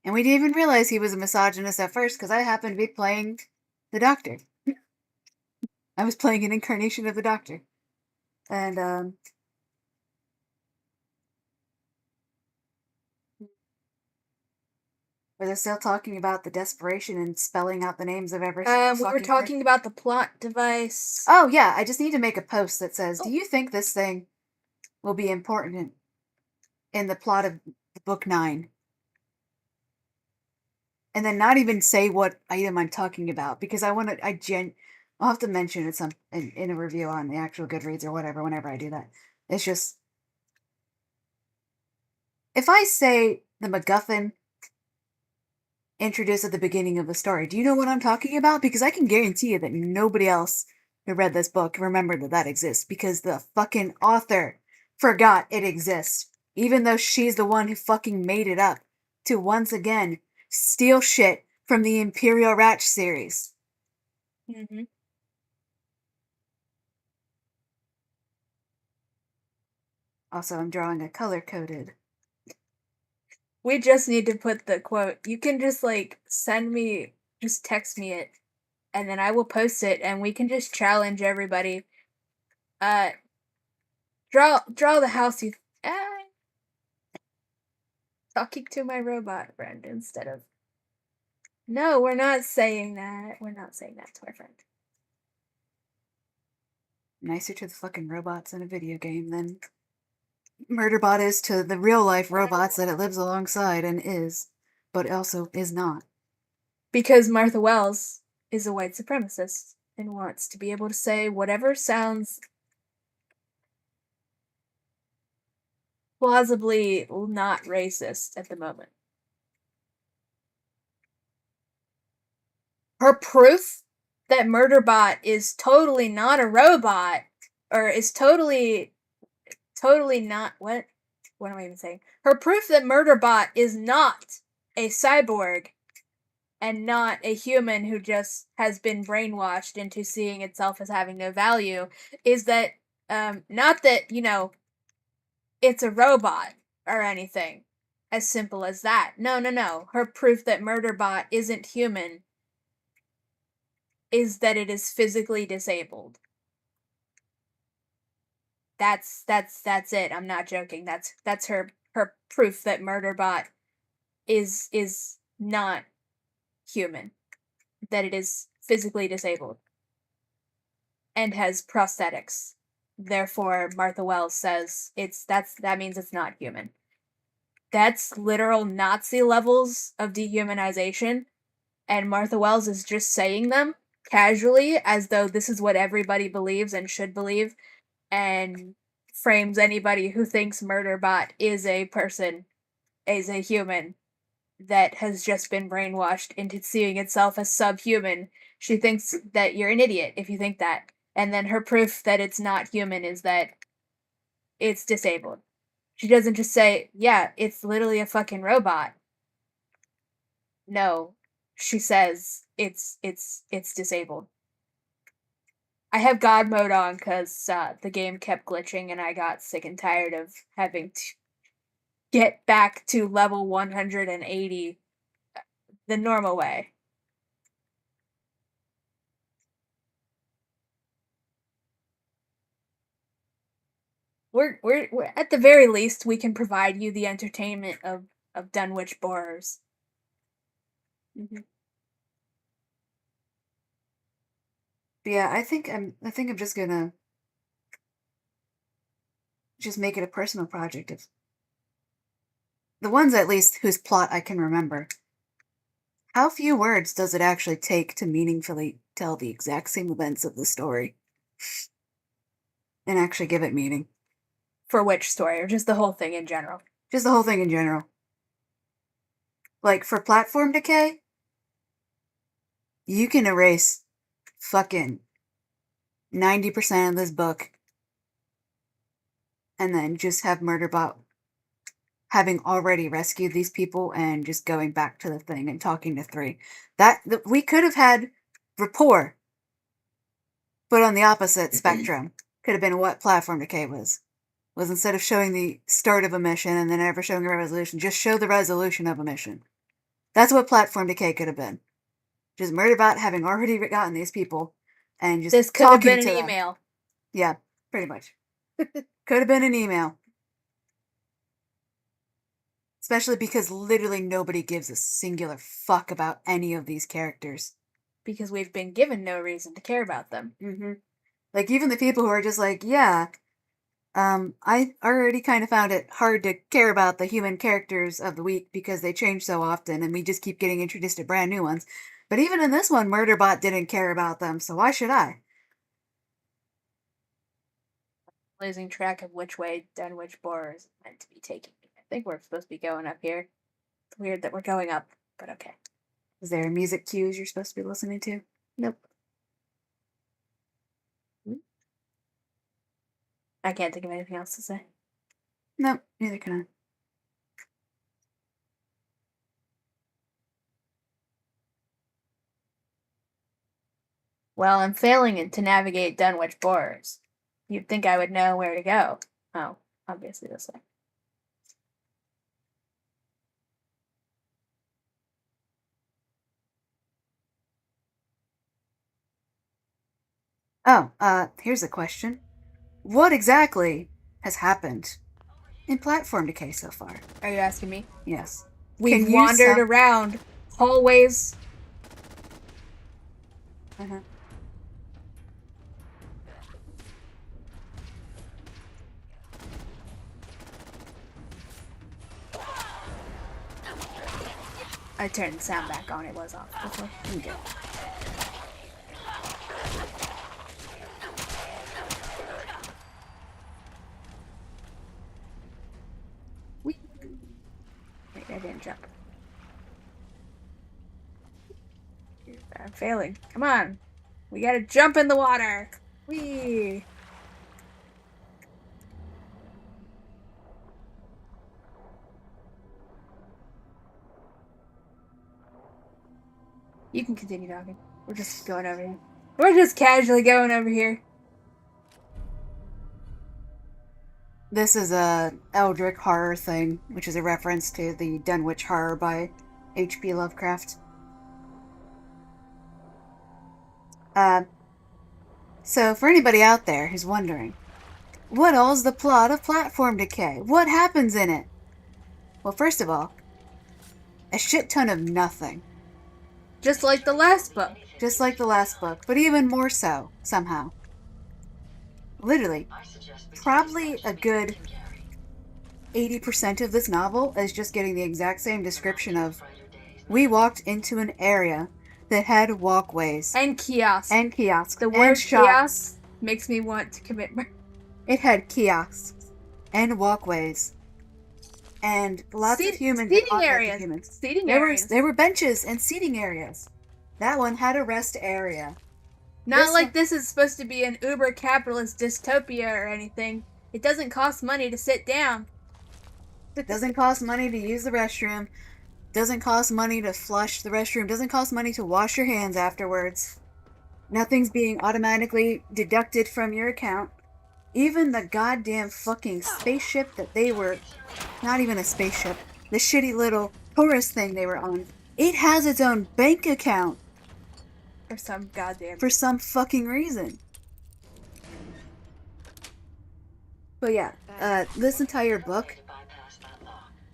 A: And we didn't even realize he was a misogynist at first, because I happened to be playing the Doctor. I was playing an incarnation of the Doctor. And, Are they still talking about the desperation and spelling out the names of every
B: We were
A: fucking
B: talking about the plot device.
A: Oh, yeah, I just need to make a post that says,
B: Oh.
A: do you think this thing will be important in the plot of book 9? And then not even say what item I'm talking about, because I want to, I'll have to mention it in a review on the actual Goodreads or whatever whenever I do that. It's just, if I say the MacGuffin introduced at the beginning of the story, do you know what I'm talking about? Because I can guarantee you that nobody else who read this book remembered that exists, because the fucking author forgot it exists, even though she's the one who fucking made it up to once again steal shit from the Imperial Ratch series.
B: Mm-hmm.
A: Also, I'm drawing a color-coded.
B: We just need to put the quote. You can just just text me it, and then I will post it, and we can just challenge everybody. Draw the house you. Talking to my robot friend instead of. No, we're not saying that. We're not saying that to our friend.
A: Nicer to the fucking robots in a video game than Murderbot is to the real life robots that it lives alongside and is, but also is not.
B: Because Martha Wells is a white supremacist and wants to be able to say whatever sounds plausibly not racist at the moment. Her proof that Murderbot is totally not a robot, or is totally not what am I even saying? Her proof that Murderbot is not a cyborg and not a human who just has been brainwashed into seeing itself as having no value is that not that, it's a robot or anything. As simple as that. No. Her proof that Murderbot isn't human is that it is physically disabled. That's it. I'm not joking. That's her proof that Murderbot is not human. That it is physically disabled and has prosthetics. Therefore, Martha Wells says that means it's not human. That's literal Nazi levels of dehumanization, and Martha Wells is just saying them casually as though this is what everybody believes and should believe, and frames anybody who thinks Murderbot is a person, is a human, that has just been brainwashed into seeing itself as subhuman. She thinks that you're an idiot if you think that. And then her proof that it's not human is that it's disabled. She doesn't just say, yeah, it's literally a fucking robot. No. She says it's disabled. I have God mode on because the game kept glitching and I got sick and tired of having to get back to level 180 the normal way. We're at the very least we can provide you the entertainment of Dunwich borers. Mm-hmm.
A: Yeah, I think I'm just gonna just make it a personal project of the ones at least whose plot I can remember. How few words does it actually take to meaningfully tell the exact same events of the story and actually give it meaning?
B: For which story, or just the whole thing in general?
A: Just the whole thing in general. Like, for Platform Decay, you can erase fucking 90% of this book and then just have Murderbot having already rescued these people and just going back to the thing and talking to 3. We could have had rapport, but on the opposite spectrum. Could have been what Platform Decay was instead of showing the start of a mission and then never showing a resolution, just show the resolution of a mission. That's what Platform Decay could have been. Just Murderbot having already gotten these people and just
B: this could have been an email.
A: Yeah, pretty much. Could have been an email. Especially because literally nobody gives a singular fuck about any of these characters.
B: Because we've been given no reason to care about them.
A: Mm-hmm. Like, even the people who are just like, yeah, I already kind of found it hard to care about the human characters of the week because they change so often and we just keep getting introduced to brand new ones. But even in this one, Murderbot didn't care about them, so why should I?
B: Losing track of which way Dunwich Boar is meant to be taking me. I think we're supposed to be going up here. It's weird that we're going up, but okay.
A: Is there music cues you're supposed to be listening to?
B: Nope. I can't think of anything else to say.
A: Nope, neither can I.
B: Well, I'm failing to navigate Dunwich Boars. You'd think I would know where to go. Oh, obviously this way.
A: Oh, here's a question. What exactly has happened in Platform Decay so far?
B: Are you asking me?
A: Yes.
B: We've wandered around hallways.
A: Uh-huh.
B: I turned the sound back on. It was off before.
A: Okay.
B: Wait, I didn't jump. I'm failing. Come on. We gotta jump in the water. Whee! You can continue talking. We're just going over here. We're just casually going over here.
A: This is a Eldritch horror thing, which is a reference to the Dunwich Horror by H.P. Lovecraft. So for anybody out there who's wondering, what all's the plot of Platform Decay? What happens in it? Well, first of all, a shit ton of nothing.
B: Just like the last book.
A: Just like the last book, but even more so, somehow. Literally, probably a good 80% of this novel is just getting the exact same description of, we walked into an area that had walkways.
B: And kiosks.
A: And kiosks.
B: The word kiosk makes me want to commit murder.
A: It had kiosks and walkways. And lots of humans.
B: Seating areas. Seating areas.
A: There were benches and seating areas. That one had a rest area.
B: Not like this is supposed to be an uber capitalist dystopia or anything. It doesn't cost money to sit down.
A: It doesn't cost money to use the restroom. Doesn't cost money to flush the restroom. Doesn't cost money to wash your hands afterwards. Nothing's being automatically deducted from your account. Even the goddamn fucking spaceship that they were... Not even a spaceship. The shitty little tourist thing they were on. It has its own bank account.
B: For some goddamn...
A: For some fucking reason. But yeah, this entire book...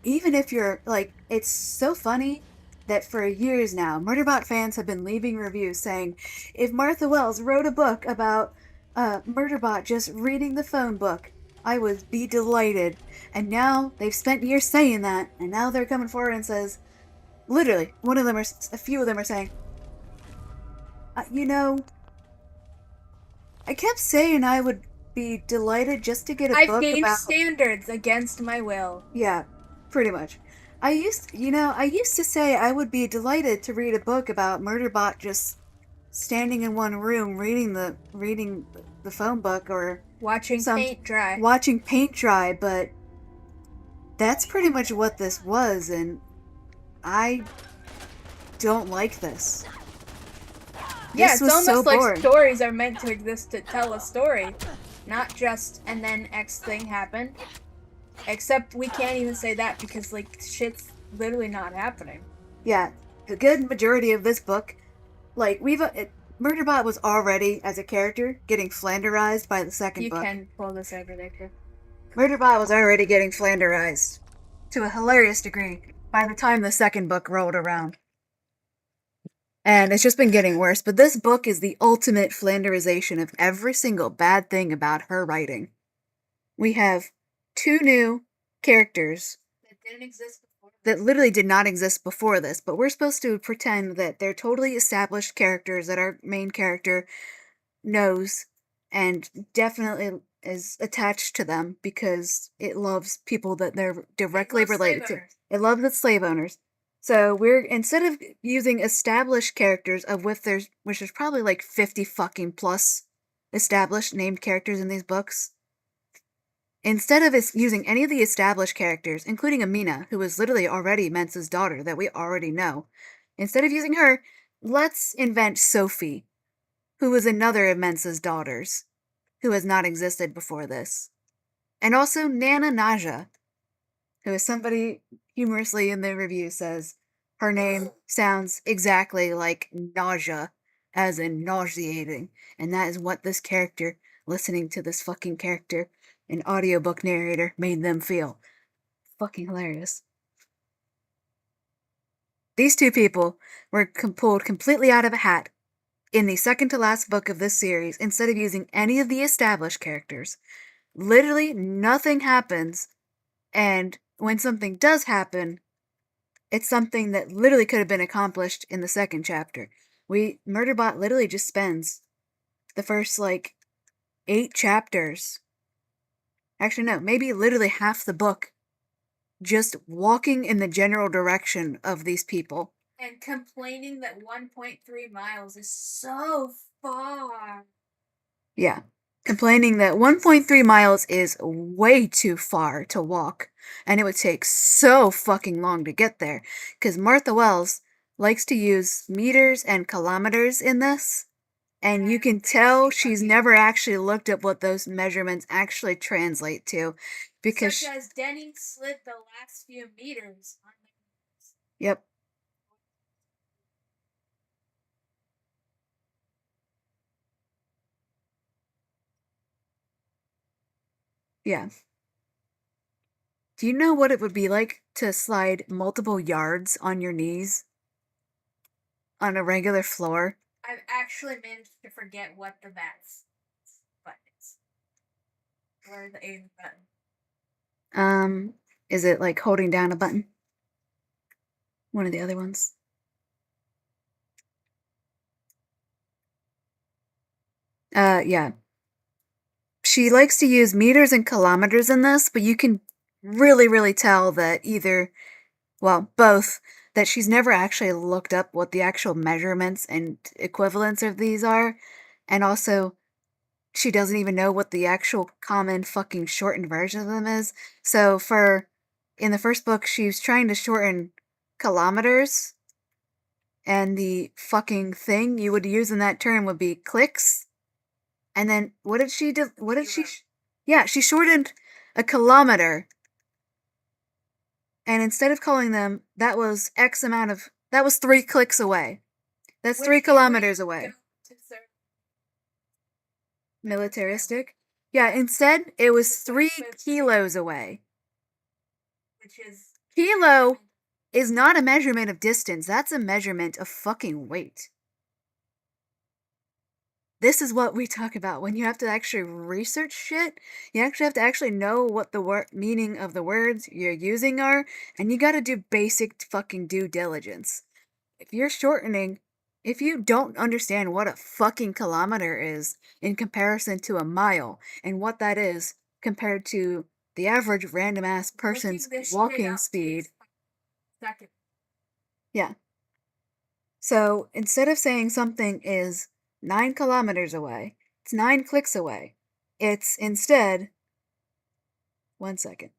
A: Even if you're, like, it's so funny that for years now, Murderbot fans have been leaving reviews saying, if Martha Wells wrote a book about Murderbot just reading the phone book, I would be delighted. And now they've spent years saying that, and now they're coming forward and says, literally, a few of them are saying, you know, I kept saying I would be delighted just to get a book about...
B: I've gained standards against my will.
A: Yeah. Pretty much. I used to say I would be delighted to read a book about Murderbot just standing in one room reading the phone book or
B: watching paint dry.
A: Watching paint dry, but that's pretty much what this was, and I don't like this.
B: Yeah, it's almost
A: so
B: like
A: boring.
B: Stories are meant to exist to tell a story, not just and then X thing happened. Except we can't even say that because, like, shit's literally not happening.
A: Yeah, the good majority of this book, like, Murderbot was already, as a character, getting flanderized by the second book.
B: You can pull this over there, too.
A: Murderbot was already getting flanderized to a hilarious degree by the time the second book rolled around. And it's just been getting worse, but this book is the ultimate Flanderization of every single bad thing about her writing. We have two new characters that literally did not exist before this, but we're supposed to pretend that they're totally established characters that our main character knows and definitely is attached to them because it loves people that they're directly related to. It loves its slave owners. So we're, instead of using established characters, of which there's probably like 50 fucking plus established named characters in these books, instead of using any of the established characters, including Amina, who is literally already Mensa's daughter that we already know, instead of using her, let's invent Sophie, who is another of Mensa's daughters, who has not existed before this. And also Nana Naja, who is somebody humorously in the review says her name sounds exactly like nausea, as in nauseating. And that is what this character, listening to this fucking character, an audiobook narrator, made them feel. Fucking hilarious. These two people were pulled completely out of a hat in the second to last book of this series instead of using any of the established characters. Literally nothing happens, and when something does happen, it's something that literally could have been accomplished in the second chapter. Murderbot literally just spends the first, 8 chapters. Actually, no, maybe literally half the book just walking in the general direction of these people. And complaining that 1.3 miles is so far. Yeah. Complaining that 1.3 miles is way too far to walk, and it would take so fucking long to get there, because Martha Wells likes to use meters and kilometers in this, and you can tell she's never actually looked at what those measurements actually translate to, because such as Denny slid the last few meters on the... Yep. Yeah. Do you know what it would be like to slide multiple yards on your knees on a regular floor? I've actually managed to forget what the bats button is. Where's the A button? Is it like holding down a button? One of the other ones. Yeah. She likes to use meters and kilometers in this, but you can really, really tell that both, that she's never actually looked up what the actual measurements and equivalents of these are, and also she doesn't even know what the actual common fucking shortened version of them is. So in the first book, she was trying to shorten kilometers, and the fucking thing you would use in that term would be clicks. And then what did she do? What did she? Yeah, she shortened a kilometer. And instead of calling them, that was 3 clicks away. That's 3 kilometers away. Militaristic? Yeah, instead, it was 3 kilos away. Kilo is not a measurement of distance. That's a measurement of fucking weight. This is what we talk about when you have to actually research shit. You actually have to actually know what the meaning of the words you're using are, and you gotta do basic fucking due diligence. If you don't understand what a fucking kilometer is in comparison to a mile, and what that is compared to the average random ass person's walking speed. Yeah. So instead of saying something is 9 kilometers away, it's 9 clicks away. It's instead... One second.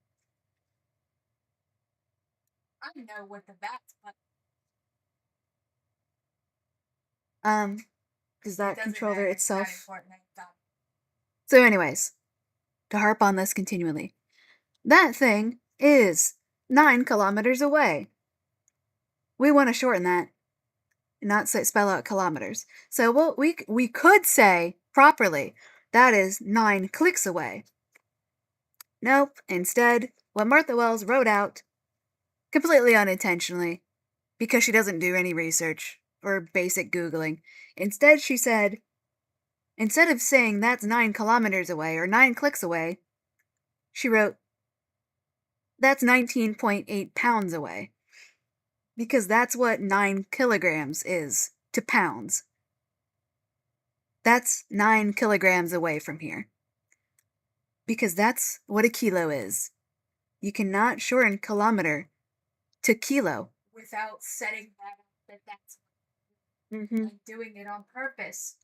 A: I know what the bat's button. Does that controller itself? So anyways, to harp on this continually, that thing is 9 kilometers away. We want to shorten that, not spell out kilometers. So we could say properly, that is 9 clicks away. Nope, instead, what Martha Wells wrote out completely unintentionally, because she doesn't do any research or basic Googling. Instead, she said, instead of saying that's 9 kilometers away or 9 clicks away, she wrote, that's 19.8 pounds away. Because that's what 9 kilograms is to pounds. That's 9 kilograms away from here. Because that's what a kilo is. You cannot shorten kilometer to kilo.
B: Without setting that up that's
A: Mm-hmm.
B: doing it on purpose.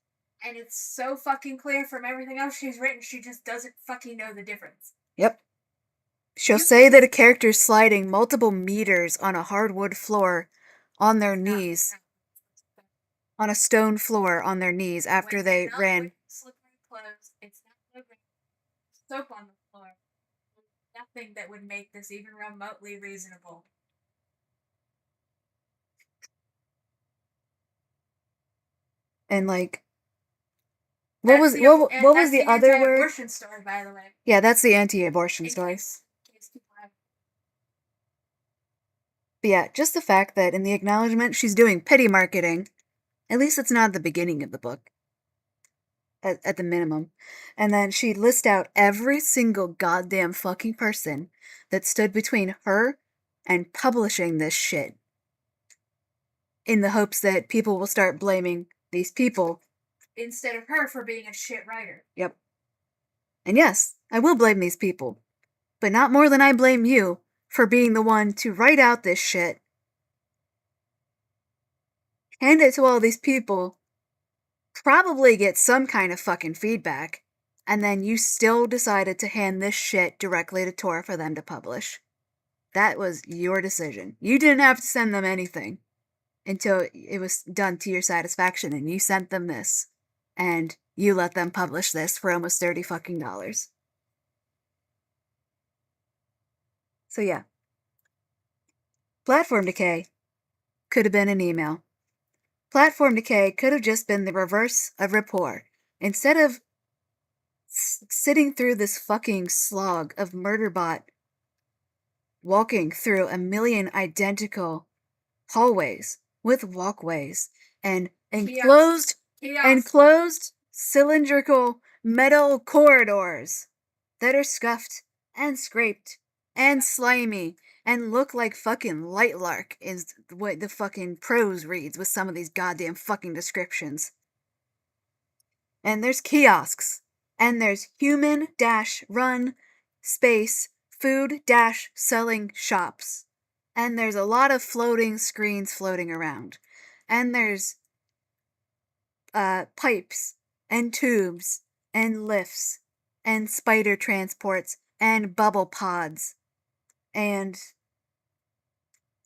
B: And it's so fucking clear from everything else she's written, she just doesn't fucking know the difference.
A: Yep. She'll say that a character's sliding multiple meters on a hardwood floor on their knees, on a stone floor on their knees after they ran.
B: Slippery clothes, it's not moving. Soap on the floor. Nothing that would make this even remotely reasonable.
A: And like, what was the other word?
B: Anti-abortion story, by the way.
A: Yeah, that's the anti-abortion story. But yeah, just the fact that in the acknowledgement she's doing petty marketing, at least it's not at the beginning of the book, at the minimum. And then she lists out every single goddamn fucking person that stood between her and publishing this shit, in the hopes that people will start blaming these people
B: instead of her for being a shit writer.
A: Yep. And yes, I will blame these people, but not more than I blame you for being the one to write out this shit, hand it to all these people, probably get some kind of fucking feedback, and then you still decided to hand this shit directly to Tor for them to publish. That was your decision. You didn't have to send them anything until it was done to your satisfaction, and you sent them this, and you let them publish this for almost $30 fucking. So yeah. Platform Decay could have been an email. Platform Decay could have just been the reverse of rapport. Instead of sitting through this fucking slog of Murderbot walking through a million identical hallways with walkways and enclosed cylindrical metal corridors that are scuffed and scraped and slimy and look like fucking Lightlark is what the fucking prose reads with some of these goddamn fucking descriptions. And there's kiosks. And there's human-run space food-selling shops. And there's a lot of floating screens floating around. And there's pipes and tubes and lifts and spider transports and bubble pods and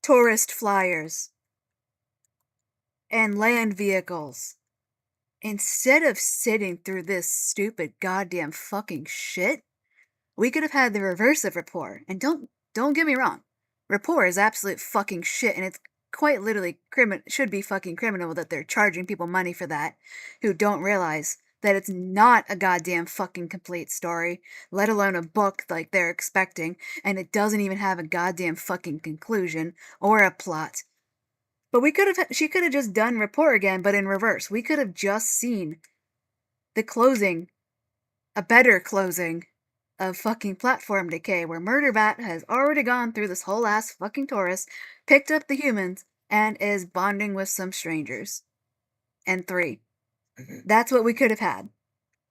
A: tourist flyers and land vehicles. Instead of sitting through this stupid goddamn fucking shit, we could have had the reverse of rapport. And don't get me wrong, rapport is absolute fucking shit, and it's quite literally should be fucking criminal that they're charging people money for that, who don't realize that it's not a goddamn fucking complete story, let alone a book like they're expecting, and it doesn't even have a goddamn fucking conclusion or a plot. But she could have just done rapport again, but in reverse. We could have just seen the closing, a better closing, of fucking Platform Decay, where Murderbat has already gone through this whole ass fucking Taurus, picked up the humans, and is bonding with some strangers. And 3. That's what we could have had.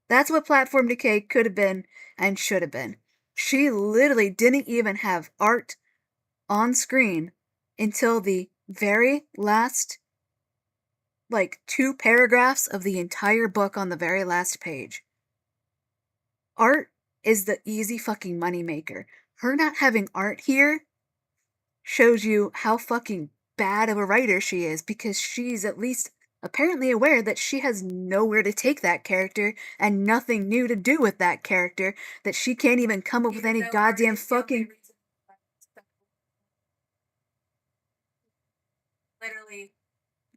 A: That's what Platform Decay could have been and should have been. She literally didn't even have art on screen until the very last, 2 paragraphs of the entire book on the very last page. Art is the easy fucking moneymaker. Her not having art here shows you how fucking bad of a writer she is, because she's at least apparently aware that she has nowhere to take that character and nothing new to do with that character, that she can't even come up with any goddamn fucking...
B: Literally,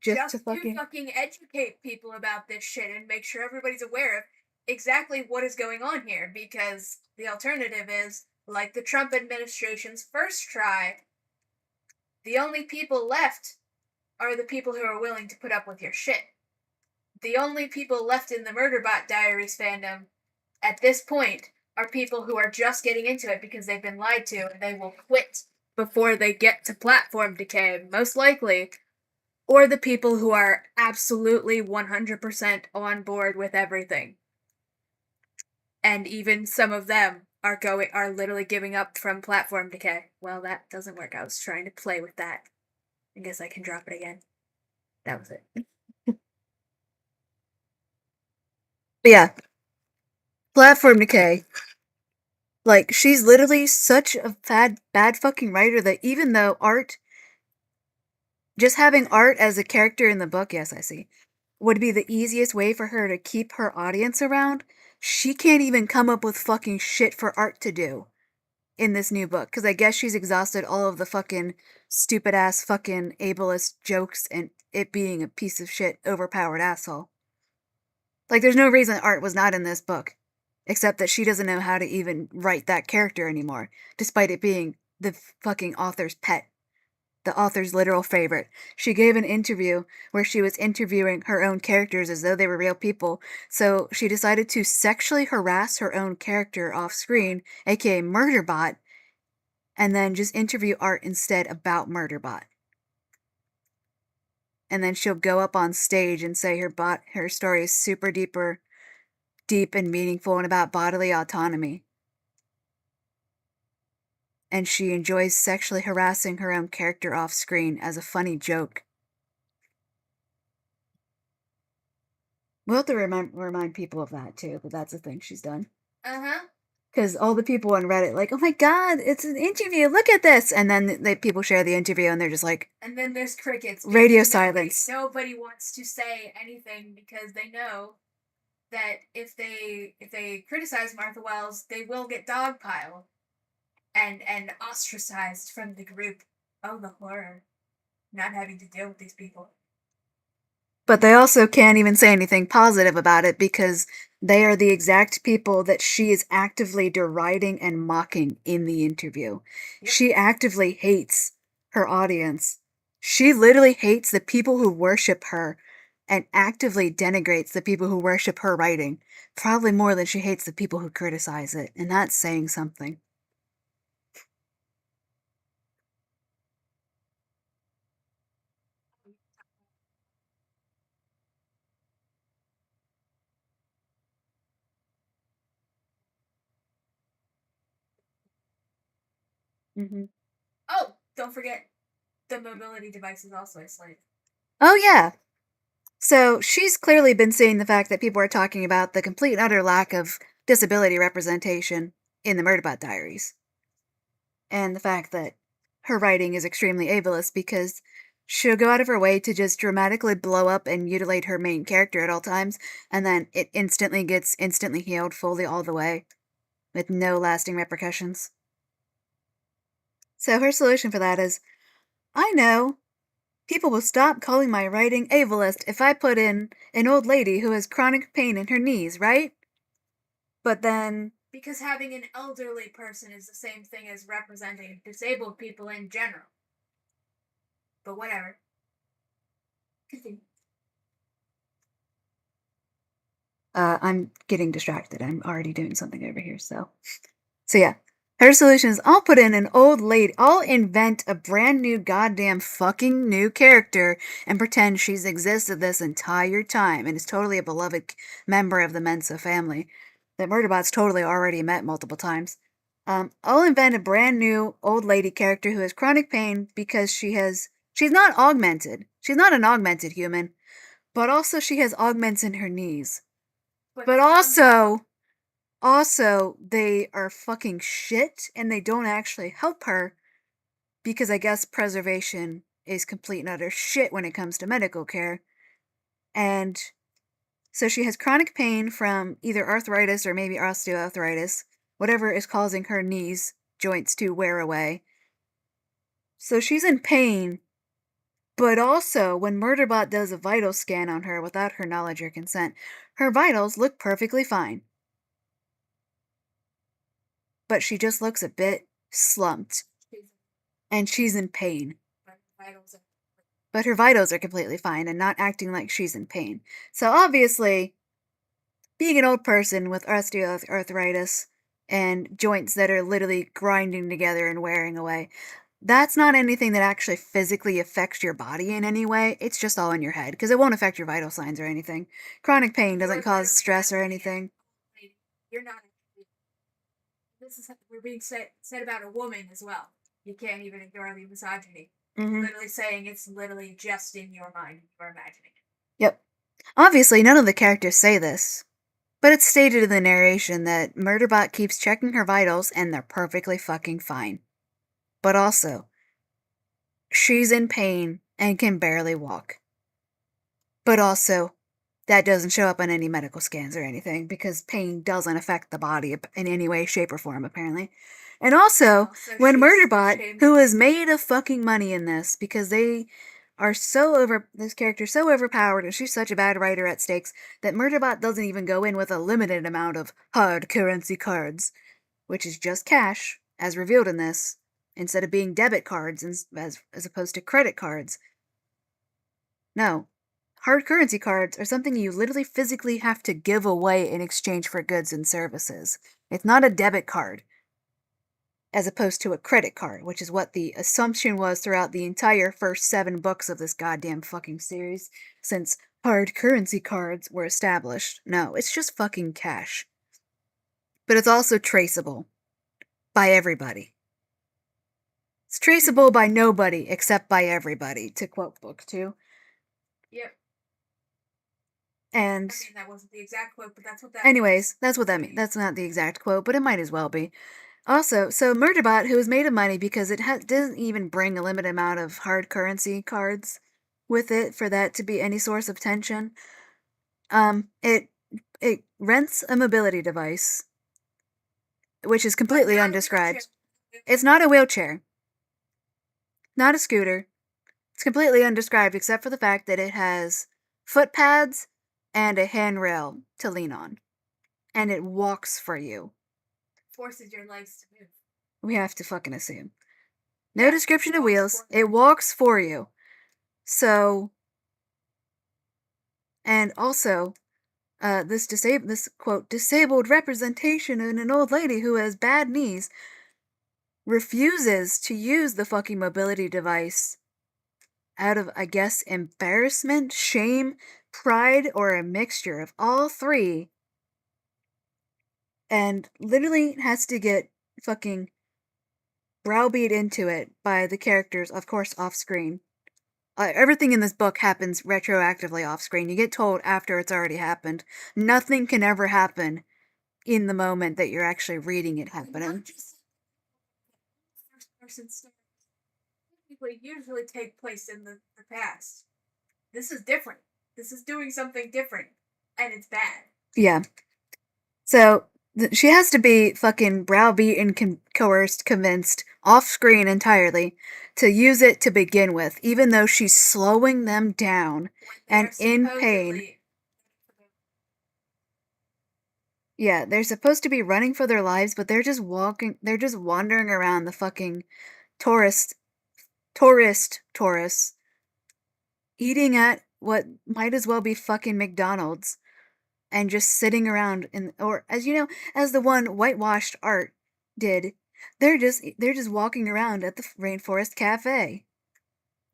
A: just to fucking
B: educate people about this shit and make sure everybody's aware of exactly what is going on here, because the alternative is, like the Trump administration's first try The only people left are the people who are willing to put up with your shit. The only people left in the Murderbot Diaries fandom at this point are people who are just getting into it because they've been lied to and they will quit before they get to Platform Decay, most likely, or the people who are absolutely 100% on board with everything. And even some of them are literally giving up from Platform Decay. Well, that doesn't work. I was trying to play with that. I guess I can drop it again. That was it. But yeah, Platform Decay. Like, she's literally such a bad fucking writer that even though just having art as a character in the book, yes, I see, would be the easiest way for her to keep her audience around, she can't even come up with fucking shit for art to do in this new book. Because I guess she's exhausted all of the fucking stupid ass fucking ableist jokes and it being a piece of shit, overpowered asshole. Like, there's no reason art was not in this book, except that she doesn't know how to even write that character anymore, despite it being the fucking author's pet, the author's literal favorite. She gave an interview where she was interviewing her own characters as though they were real people, so she decided to sexually harass her own character off screen, aka Murderbot, and then just interview Art instead about Murderbot. And then she'll go up on stage and say her story is super deep and meaningful and about bodily autonomy. And she enjoys sexually harassing her own character off screen as a funny joke. We'll have to remind people of that too, but that's a thing she's done.
A: Uh-huh.
B: Because all the people on Reddit, like, oh my god, it's an interview, look at this! And then people share the interview and they're just like...
A: And then there's crickets.
B: Radio silence.
A: Nobody wants to say anything because they know that if they criticize Martha Wells, they will get dogpiled and ostracized from the group. Oh, the horror. Not having to deal with these people.
B: But they also can't even say anything positive about it because they are the exact people that she is actively deriding and mocking in the interview. Yep. She actively hates her audience. She literally hates the people who worship her and actively denigrates the people who worship her writing, probably more than she hates the people who criticize it, and that's saying something. Mm-hmm.
A: Oh, don't forget, the mobility device is also a slave.
B: Oh, yeah. So she's clearly been seeing the fact that people are talking about the complete and utter lack of disability representation in the Murderbot Diaries. And the fact that her writing is extremely ableist because she'll go out of her way to just dramatically blow up and mutilate her main character at all times, and then it gets instantly healed fully all the way, with no lasting repercussions. So her solution for that is, I know, people will stop calling my writing ableist if I put in an old lady who has chronic pain in her knees, right? But then...
A: Because having an elderly person is the same thing as representing disabled people in general. But whatever. Continue.
B: I'm getting distracted. I'm already doing something over here, so yeah. Her solution is, I'll put in an old lady. I'll invent a brand new goddamn fucking new character and pretend she's existed this entire time and is totally a beloved member of the Mensa family that Murderbot's totally already met multiple times. I'll invent a brand new old lady character who has chronic pain because she's not augmented. She's not an augmented human, but also she has augments in her knees. But also, they are fucking shit, and they don't actually help her, because I guess preservation is complete and utter shit when it comes to medical care. And so she has chronic pain from either arthritis or maybe osteoarthritis, whatever is causing her knees joints to wear away. So she's in pain, but also when Murderbot does a vital scan on her without her knowledge or consent, her vitals look perfectly fine. But she just looks a bit slumped. And she's in pain.
A: But But her vitals are completely fine and not acting like she's in pain. So obviously, being an old person with osteoarthritis and joints that are literally grinding together and wearing away, that's not anything that actually physically affects your body in any way. It's just all in your head because it won't affect your vital signs or anything. Chronic pain doesn't cause stress or anything.
B: You're not. This is we're being said about a woman as well. You can't even ignore the misogyny. Literally saying it's literally just in your mind. You're imagining it.
A: Yep. Obviously, none of the characters say this, but it's stated in the narration that Murderbot keeps checking her vitals and they're perfectly fucking fine. But also, she's in pain and can barely walk. But also, that doesn't show up on any medical scans or anything because pain doesn't affect the body in any way, shape, or form, apparently. And also, when Murderbot, who has made a fucking money in this because they are this character's so overpowered and she's such a bad writer at stakes that Murderbot doesn't even go in with a limited amount of hard currency cards, which is just cash, as revealed in this, instead of being debit cards as opposed to credit cards. No. Hard currency cards are something you literally physically have to give away in exchange for goods and services. It's not a debit card, as opposed to a credit card, which is what the assumption was throughout the entire first 7 books of this goddamn fucking series, since hard currency cards were established. No, it's just fucking cash. But it's also traceable by everybody. It's traceable by nobody except by everybody, to quote Book 2.
B: Yep.
A: And
B: I mean, that wasn't the exact quote, but that's what that
A: anyways, that's what that means. That's not the exact quote, but it might as well be. Also, so Murderbot, who has made of money because it doesn't even bring a limited amount of hard currency cards with it for that to be any source of tension. It rents a mobility device, which is completely undescribed. It's not a wheelchair, not a scooter. It's completely undescribed except for the fact that it has foot pads and a handrail to lean on. And it walks for you.
B: Forces your legs to move.
A: We have to fucking assume. No description of wheels. It walks for you. So, and also, this quote, disabled representation in an old lady who has bad knees refuses to use the fucking mobility device out of, I guess, embarrassment, shame, pride, or a mixture of all three, and literally has to get fucking browbeat into it by the characters, of course, off screen. Everything in this book happens retroactively off screen. You get told after it's already happened. Nothing can ever happen in the moment that you're actually reading it happening.
B: First-person stories usually take place in the past. This is different. This is doing something different, and it's bad.
A: Yeah. So, she has to be fucking browbeaten, coerced, convinced, off-screen entirely, to use it to begin with, even though she's slowing them down and in pain. Yeah, they're supposed to be running for their lives, but they're just wandering around the fucking tourist, eating at what might as well be fucking McDonald's, and just sitting around or as you know, as the one whitewashed art did, they're just walking around at the Rainforest Cafe.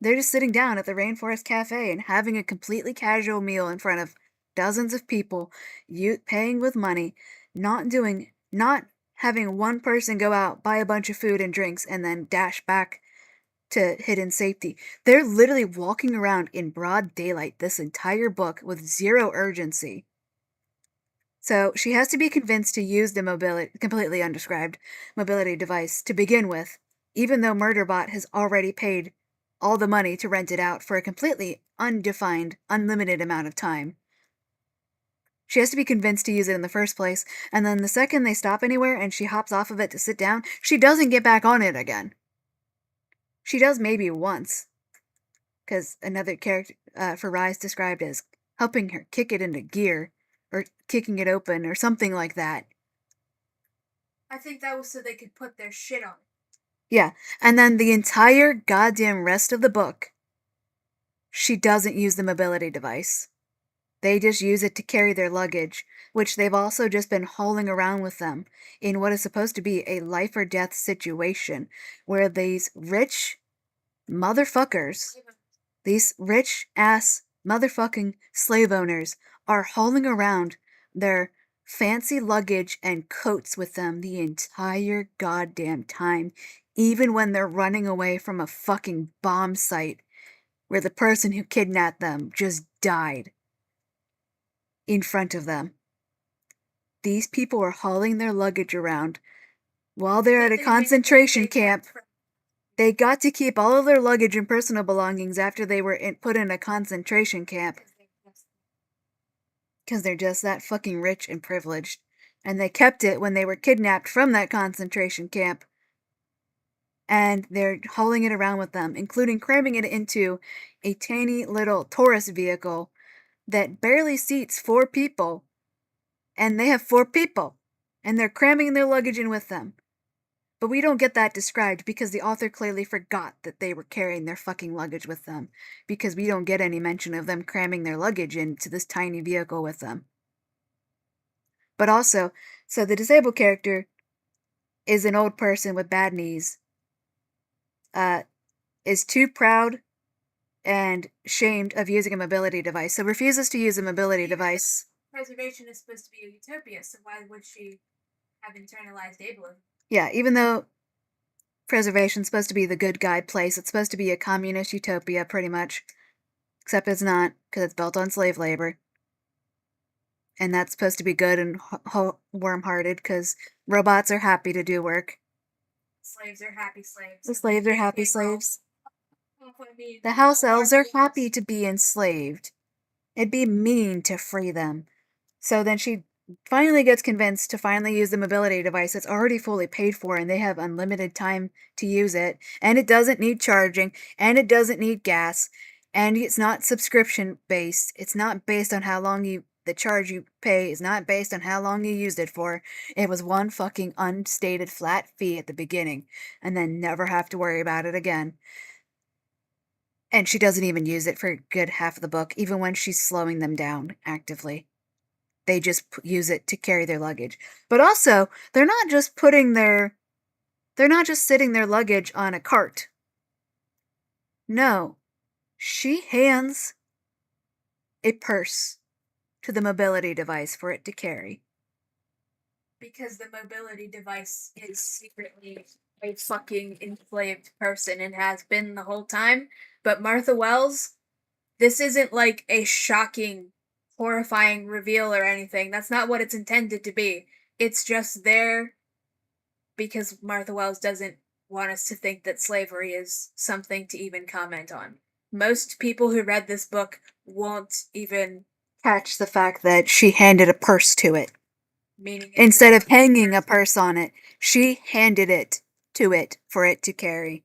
A: They're just sitting down at the Rainforest Cafe and having a completely casual meal in front of dozens of people, paying with money, not having one person go out, buy a bunch of food and drinks, and then dash back to hidden safety. They're literally walking around in broad daylight this entire book with zero urgency. So she has to be convinced to use the completely undescribed mobility device to begin with, even though Murderbot has already paid all the money to rent it out for a completely undefined, unlimited amount of time. She has to be convinced to use it in the first place, and then the second they stop anywhere and she hops off of it to sit down, she doesn't get back on it again. She does maybe once, because another character, Farais described as helping her kick it into gear, or kicking it open, or something like that.
B: I think that was so they could put their shit on it.
A: Yeah, and then the entire goddamn rest of the book, she doesn't use the mobility device. They just use it to carry their luggage, which they've also just been hauling around with them in what is supposed to be a life or death situation where these rich motherfuckers, these rich ass motherfucking slave owners, are hauling around their fancy luggage and coats with them the entire goddamn time, even when they're running away from a fucking bomb site where the person who kidnapped them just died in front of them. These people are hauling their luggage around while they're at a concentration camp. They got to keep all of their luggage and personal belongings after they were put in a concentration camp. Because they're just that fucking rich and privileged. And they kept it when they were kidnapped from that concentration camp. And they're hauling it around with them, including cramming it into a tiny little tourist vehicle that barely seats 4 people. And they have 4 people. And they're cramming their luggage in with them. But we don't get that described because the author clearly forgot that they were carrying their fucking luggage with them. Because we don't get any mention of them cramming their luggage into this tiny vehicle with them. But also, so the disabled character is an old person with bad knees, is too proud and shamed of using a mobility device, so refuses to use a mobility device.
B: Preservation is supposed to be a utopia, so why would she have internalized ableism?
A: Yeah, even though preservation's supposed to be the good guy place, it's supposed to be a communist utopia, pretty much. Except it's not, because it's built on slave labor. And that's supposed to be good and warm-hearted, because robots are happy to do work.
B: Slaves are happy slaves.
A: The slaves are happy slaves. The house elves are happy to be enslaved. It'd be mean to free them. So then she finally gets convinced to finally use the mobility device that's already fully paid for, and they have unlimited time to use it, and it doesn't need charging, and it doesn't need gas, and it's not subscription based. It's not based on how long the charge you pay is not based on how long you used it for. It was one fucking unstated flat fee at the beginning, and then never have to worry about it again. And she doesn't even use it for a good half of the book, even when she's slowing them down actively. They just use it to carry their luggage. But also, they're not just sitting their luggage on a cart. No. She hands a purse to the mobility device for it to carry.
B: Because the mobility device is secretly a fucking enslaved person and has been the whole time. But Martha Wells, this isn't like a shocking, horrifying reveal or anything. That's not what it's intended to be. It's just there because Martha Wells doesn't want us to think that slavery is something to even comment on. Most people who read this book won't even
A: catch the fact that she handed a purse to it.
B: Meaning
A: instead of hanging a purse on it, she handed it to it for it to carry.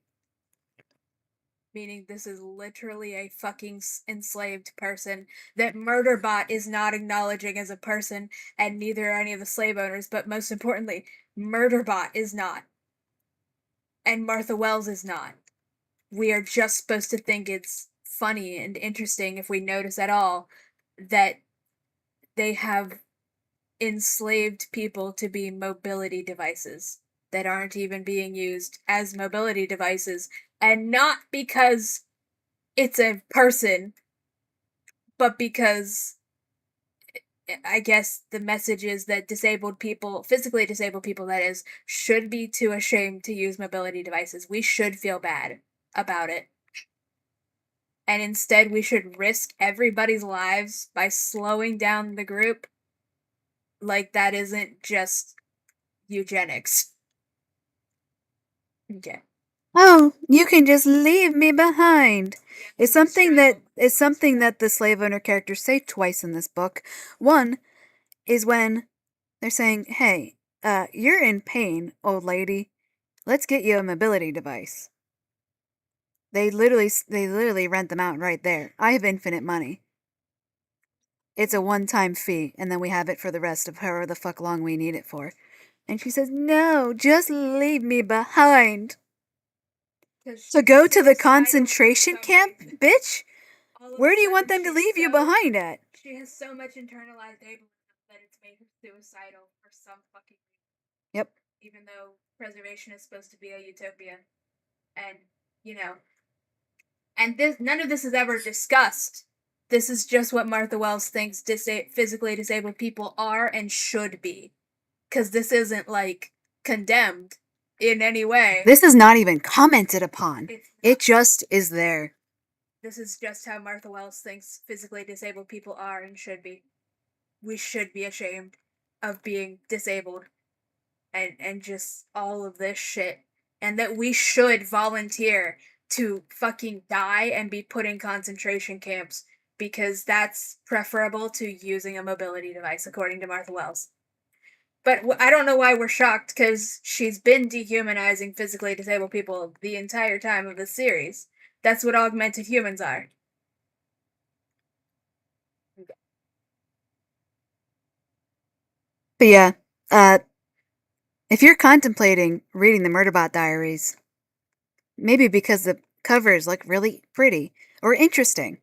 B: Meaning this is literally a fucking enslaved person that Murderbot is not acknowledging as a person, and neither are any of the slave owners, but most importantly, Murderbot is not. And Martha Wells is not. We are just supposed to think it's funny and interesting, if we notice at all, that they have enslaved people to be mobility devices that aren't even being used as mobility devices, and not because it's a person, but because I guess the message is that disabled people, physically disabled people that is, should be too ashamed to use mobility devices. We should feel bad about it. And instead we should risk everybody's lives by slowing down the group. Like that isn't just eugenics. Okay.
A: Oh, you can just leave me behind. It's something that the slave owner characters say twice in this book. One is when they're saying, "Hey, you're in pain, old lady. Let's get you a mobility device." They literally rent them out right there. I have infinite money. It's a one-time fee, and then we have it for the rest of however the fuck long we need it for. And she says, "No, just leave me behind."
B: So go to the concentration camp, bitch? Where do you want them to leave you behind at? She has so much internalized ableism that it's made her suicidal for some fucking reason. Yep. Even though preservation is supposed to be a utopia. And, you know. And none of this is ever discussed. This is just what Martha Wells thinks physically disabled people are and should be. Because this isn't, like, condemned in any way.
A: This is not even commented upon. It just is there.
B: This is just how Martha Wells thinks physically disabled people are and should be. We should be ashamed of being disabled and just all of this shit. And that we should volunteer to fucking die and be put in concentration camps because that's preferable to using a mobility device, according to Martha Wells. But I don't know why we're shocked, because she's been dehumanizing physically disabled people the entire time of this series. That's what augmented humans are.
A: But yeah, if you're contemplating reading the Murderbot Diaries, maybe because the covers look really pretty or interesting,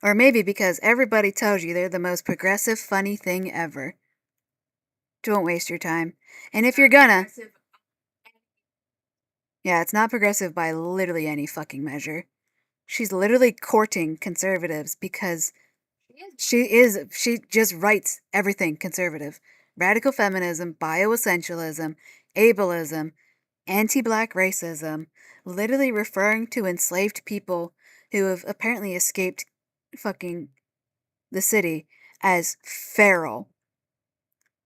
A: or maybe because everybody tells you they're the most progressive, funny thing ever, don't waste your time. And if you're gonna, yeah, it's not progressive by literally any fucking measure. She's literally courting conservatives because she just writes everything conservative. Radical feminism, bioessentialism, ableism, anti-black racism, literally referring to enslaved people who have apparently escaped fucking the city as feral.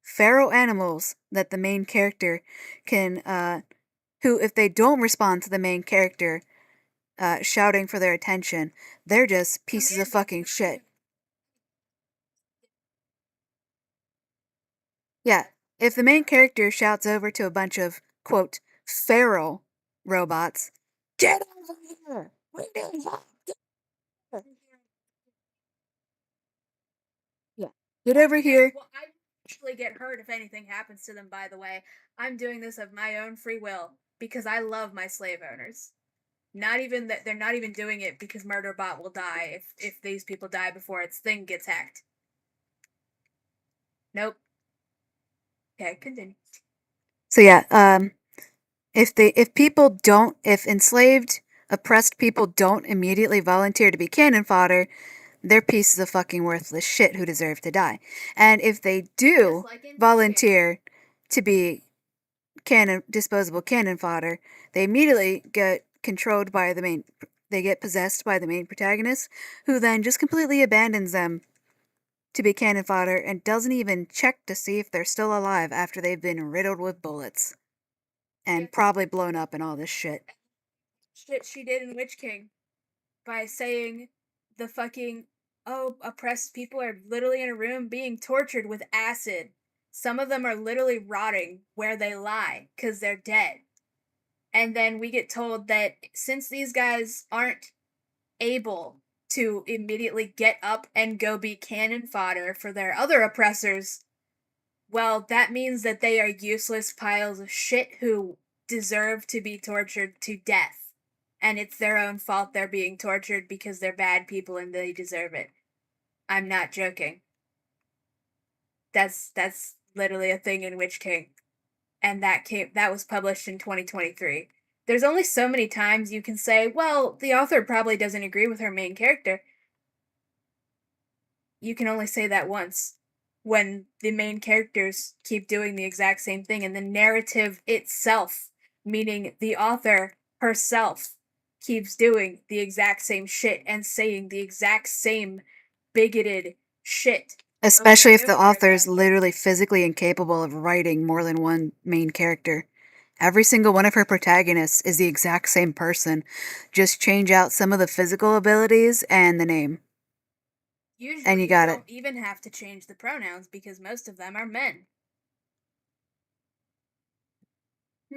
A: Feral animals that the main character can, who, if they don't respond to the main character shouting for their attention, they're just pieces of fucking shit. Yeah, if the main character shouts over to a bunch of, quote, feral robots, get over here! We need help! Yeah, get over here!
B: Well, I actually get hurt if anything happens to them, by the way. I'm doing this of my own free will, because I love my slave owners. Not even that they're not even doing it because Murderbot will die if these people die before its thing gets hacked. Nope. Okay, continue.
A: So yeah, if enslaved, oppressed people don't immediately volunteer to be cannon fodder, they're pieces of fucking worthless shit who deserve to die. And if they do volunteer to be disposable cannon fodder, they immediately get controlled by they get possessed by the main protagonist, who then just completely abandons them to be cannon fodder and doesn't even check to see if they're still alive after they've been riddled with bullets and probably blown up and all this shit.
B: Shit she did in Witch King by saying the fucking oppressed people are literally in a room being tortured with acid. Some of them are literally rotting where they lie because they're dead. And then we get told that since these guys aren't able to immediately get up and go be cannon fodder for their other oppressors, well, that means that they are useless piles of shit who deserve to be tortured to death. And it's their own fault they're being tortured because they're bad people and they deserve it. I'm not joking. That's literally a thing in Witch King. And that was published in 2023. There's only so many times you can say, well, the author probably doesn't agree with her main character. You can only say that once, when the main characters keep doing the exact same thing, and the narrative itself, meaning the author herself, keeps doing the exact same shit and saying the exact same bigoted shit.
A: Especially if the author is literally physically incapable of writing more than one main character. Every single one of her protagonists is the exact same person. Just change out some of the physical abilities and the name.
B: Usually
A: and you got
B: don't even have to change the pronouns because most of them are men.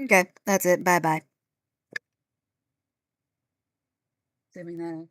A: Okay, that's it. Bye-bye. Saving that